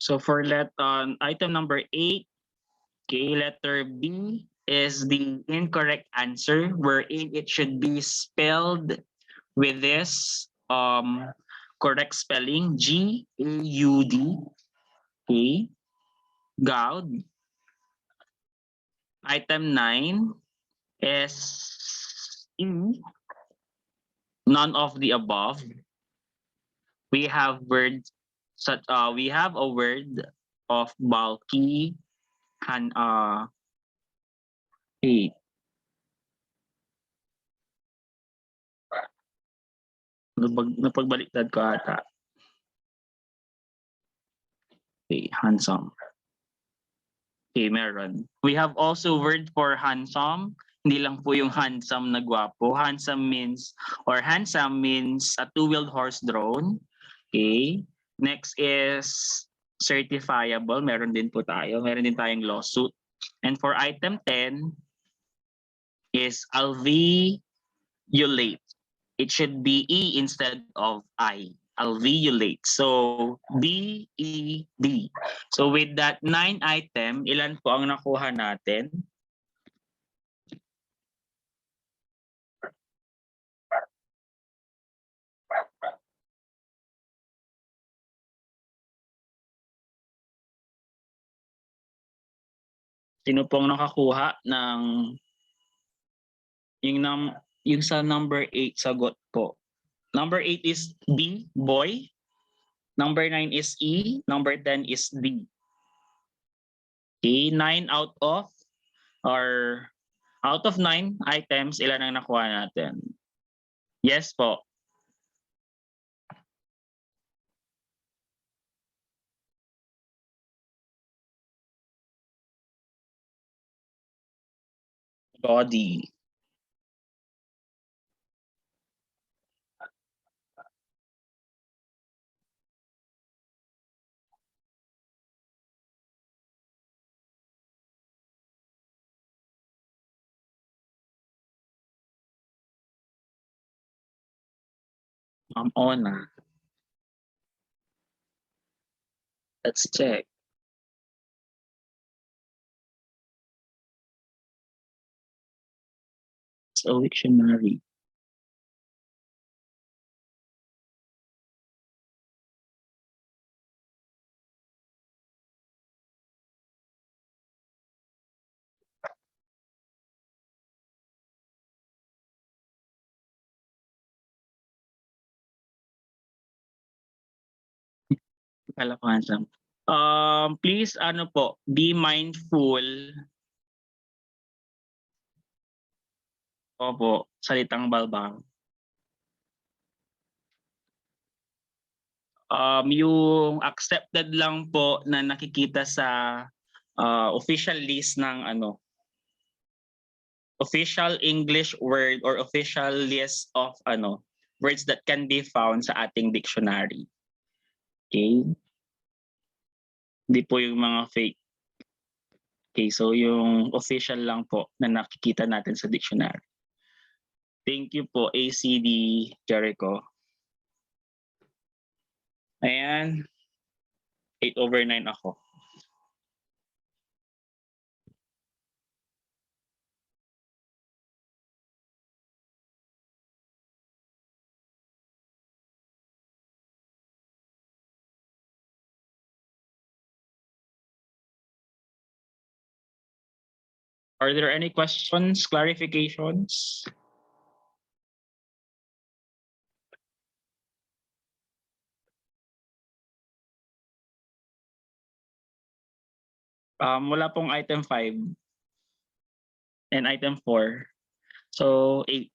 So for item number 8, okay, letter B is the incorrect answer, wherein it should be spelled with this correct spelling, G-A-U-D. Okay, goud. Item 9 is E, none of the above. We have we have a word of bulky and hey, napagbaliktad ko ata. Okay, handsome. Okay, meron. We have also word for handsome. Hindi lang po yung handsome na gwapo. Handsome means a two-wheeled horse drawn. Okay. Next is certifiable. Meron din po tayo. Meron din tayong lawsuit. And for item 10 is alveolate. It should be E instead of I. Alveolate. So, D-E-D. So, with that 9 item, ilan po ang nakuha natin? Sino pong nakakuha ng yung sa number 8 sagot po? Number 8 is B, boy. Number 9 is E. Number 10 is D. Okay, 9 out of 9 items, ilan ang nakuha natin? Yes po. Body. Ona. Let's check. It's a dictionary. Akala ko handsome. Please, ano po, be mindful. Opo, salitang balbang. Yung accepted lang po na nakikita sa official list ng official English word or official list of words that can be found sa ating dictionary. Okay? Hindi po yung mga fake. Okay, so yung official lang po na nakikita natin sa dictionary. Thank you po, ACD Jericho. Ayan. 8/9 ako. Are there any questions, clarifications? Wala pong item 5 and item 4. So, 8.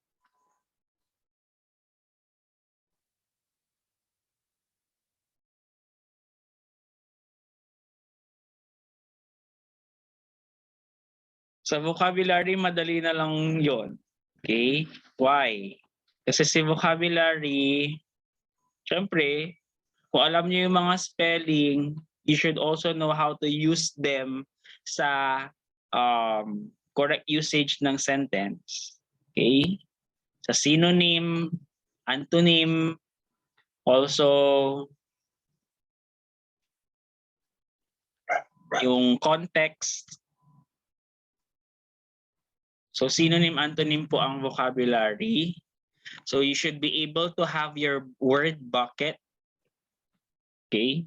Sa vocabulary, madali na lang yon. Okay? Why? Kasi si vocabulary, syempre, kung alam niyo yung mga spelling, you should also know how to use them sa correct usage ng sentence. Okay? Sa synonym, antonym, also yung context. So synonym, antonym po ang vocabulary. So you should be able to have your word bucket. Okay?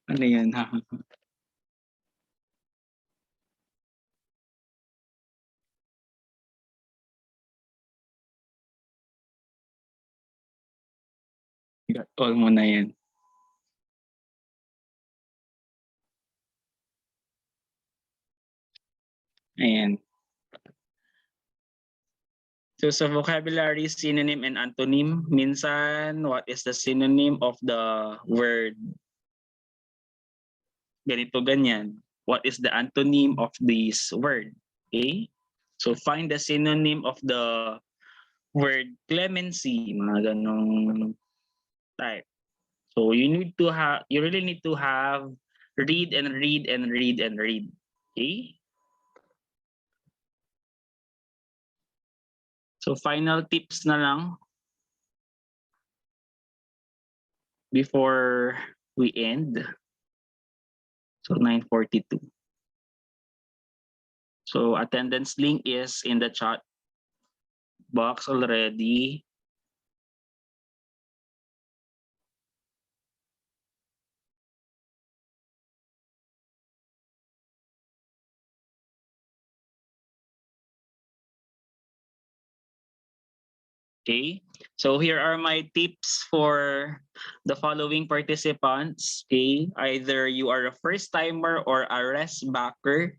Ano yan? Got all mo na yan. Ayan. So sa vocabulary, synonym and antonym, minsan what is the synonym of the word ganito ganyan? What is the antonym of this word? Okay? So find the synonym of the word clemency, mga ganong type. So you really need to have read and read and read and read. Okay? So final tips na lang before we end. So 9:42. So attendance link is in the chat box already. Okay, so here are my tips for the following participants. Okay, either you are a first timer or a rest backer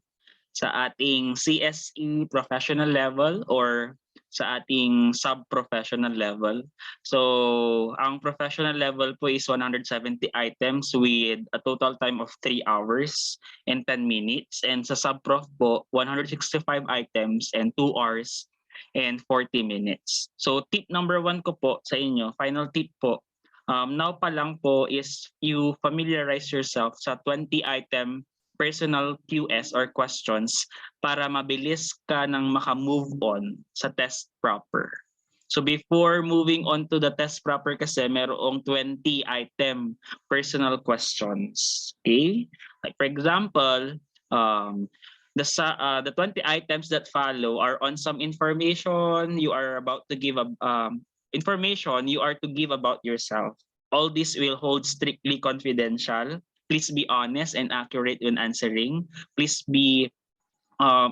sa ating CSE professional level or sa ating sub-professional level. So, ang professional level po is 170 items with a total time of 3 hours and 10 minutes. And sa sub-prof po, 165 items and 2 hours and 40 minutes. So, tip number 1 ko po sa inyo, final tip po, now pa lang po is you familiarize yourself sa 20-item personal QS or questions para mabilis ka nang maka-move on sa test proper. So before moving on to the test proper kasi merong 20-item personal questions. Okay? Like for example, the 20 items that follow are on some information you are about to give information you are to give about yourself. All this will hold strictly confidential. Please be honest and accurate when answering. Please be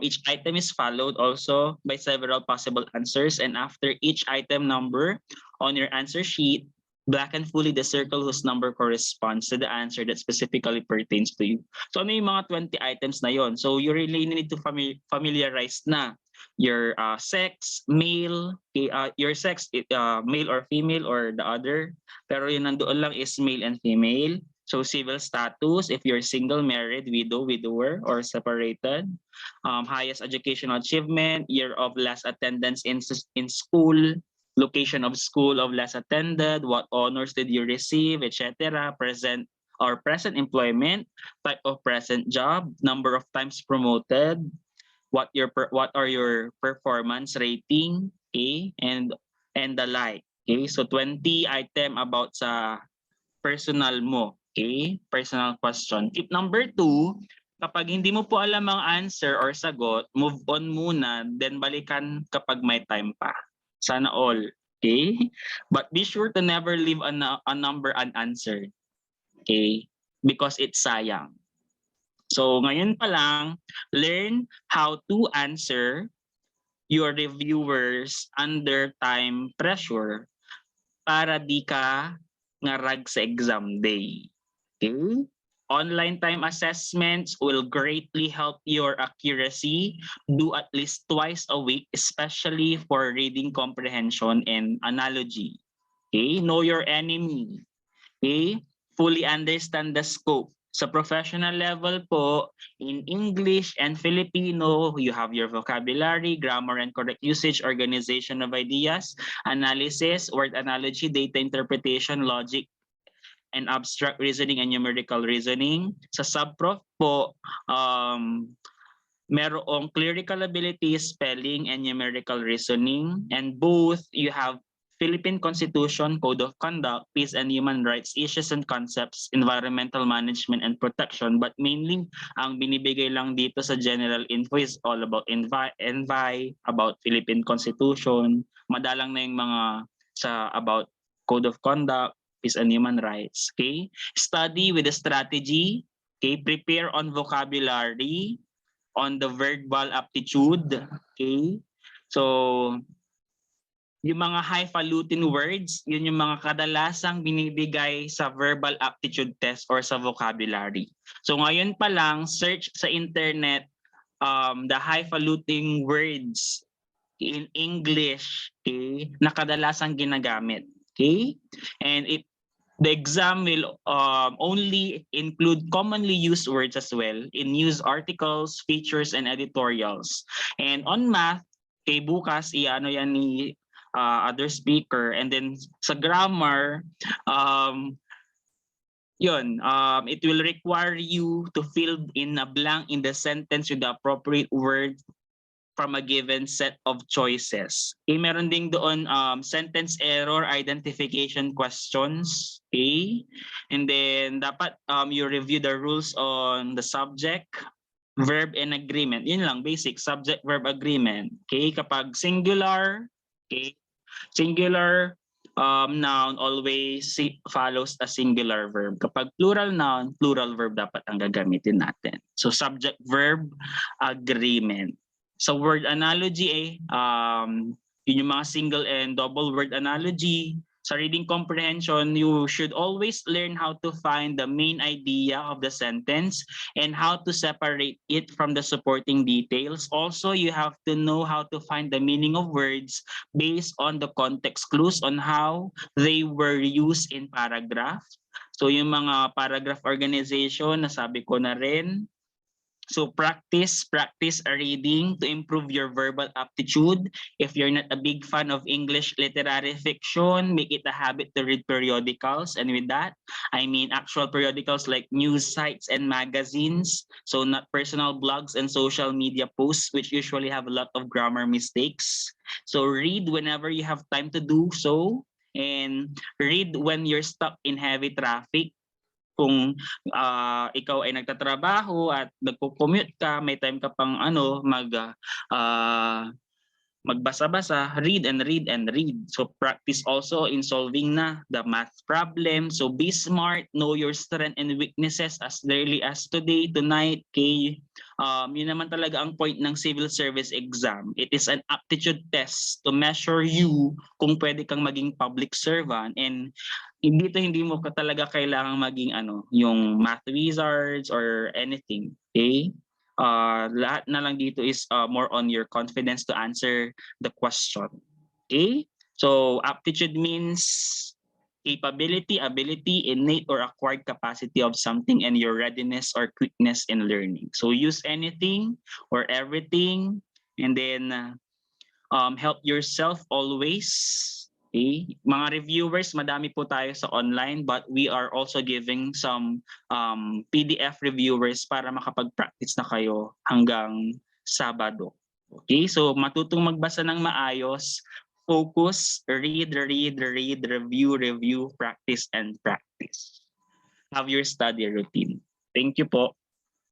each item is followed also by several possible answers, and after each item number on your answer sheet, blacken fully the circle whose number corresponds to the answer that specifically pertains to you. So ano yung mga 20 items na yon? So you really need to familiarize na your sex, male, your sex, male or female or the other. Pero yung nandoon lang is male and female. So civil status, if you're single, married, widow, widower, or separated. Highest educational achievement, year of last attendance in school, location of school of last attended, what honors did you receive, etc. Present employment, type of present job, number of times promoted, what are your performance rating, okay, and the like. Okay, so 20 item about sa personal mo. Okay? Personal question. Tip number 2, kapag hindi mo po alam ang answer or sagot, move on muna, then balikan kapag may time pa. Sana all. Okay? But be sure to never leave a number unanswered. Okay? Because it's sayang. So ngayon pa lang, learn how to answer your reviewers under time pressure para di ka ngarag sa exam day. Okay? Online time assessments will greatly help your accuracy. Do at least twice a week, especially for reading comprehension and analogy. Okay? Know your enemy. Okay? Fully understand the scope. Sa professional level po, in English and Filipino, you have your vocabulary, grammar and correct usage, organization of ideas, analysis, word analogy, data interpretation, logic, and abstract reasoning and numerical reasoning. Sa sub-prof po, merong clerical ability, spelling, and numerical reasoning. And both, you have Philippine Constitution, Code of Conduct, Peace and Human Rights, Issues and Concepts, Environmental Management and Protection. But mainly, ang binibigay lang dito sa general info is all about envi, about Philippine Constitution. Madalang na yung mga about Code of Conduct, Peace and Human Rights. Okay? Study with a strategy. Okay? Prepare on vocabulary, on the verbal aptitude. Okay? So, yung mga highfalutin words, yun yung mga kadalasang binibigay sa verbal aptitude test or sa vocabulary. So ngayon pa lang, search sa internet the highfalutin words in English, okay, na kadalasang ginagamit. Okay? And the exam will only include commonly used words as well in news articles, features, and editorials. And on math, kay bukas, iano yan ni other speaker. And then sa grammar, it will require you to fill in a blank in the sentence with the appropriate word from a given set of choices. Okay, meron ding doon sentence error identification questions. Okay? And then dapat you review the rules on the subject, verb, and agreement. Yun lang, basic subject, verb, agreement. Okay? Kapag singular, okay, singular noun always follows a singular verb. Kapag plural noun, plural verb dapat ang gagamitin natin. So subject, verb, agreement. So word analogy, yun yung mga single and double word analogy. Sa reading comprehension, you should always learn how to find the main idea of the sentence and how to separate it from the supporting details. Also, you have to know how to find the meaning of words based on the context clues on how they were used in paragraph. So yung mga paragraph organization, nasabi ko na rin. So practice reading to improve your verbal aptitude. If you're not a big fan of English literary fiction, make it a habit to read periodicals. And with that, I mean actual periodicals like news sites and magazines. So not personal blogs and social media posts, which usually have a lot of grammar mistakes. So read whenever you have time to do so. And read when you're stuck in heavy traffic. Kung ikaw ay nagtatrabaho at nagko-commute ka, may time ka pang magbasa-basa, read and read and read. So practice also in solving na the math problem. So be smart, know your strengths and weaknesses as early as today, tonight. Okay? Yun naman talaga ang point ng civil service exam. It is an aptitude test to measure you kung pwede kang maging public servant. And hindi mo ka talaga kailangang maging yung math wizards or anything. Okay? Lahat na lang dito is more on your confidence to answer the question. Okay? So aptitude means capability, ability, innate or acquired capacity of something and your readiness or quickness in learning. So use anything or everything and then help yourself always. Okay? Mga reviewers, madami po tayo sa online but we are also giving some PDF reviewers para makapag-practice na kayo hanggang Sabado. Okay? So matutong magbasa ng maayos, focus, read, review, practice, and practice. Have your study routine. Thank you po.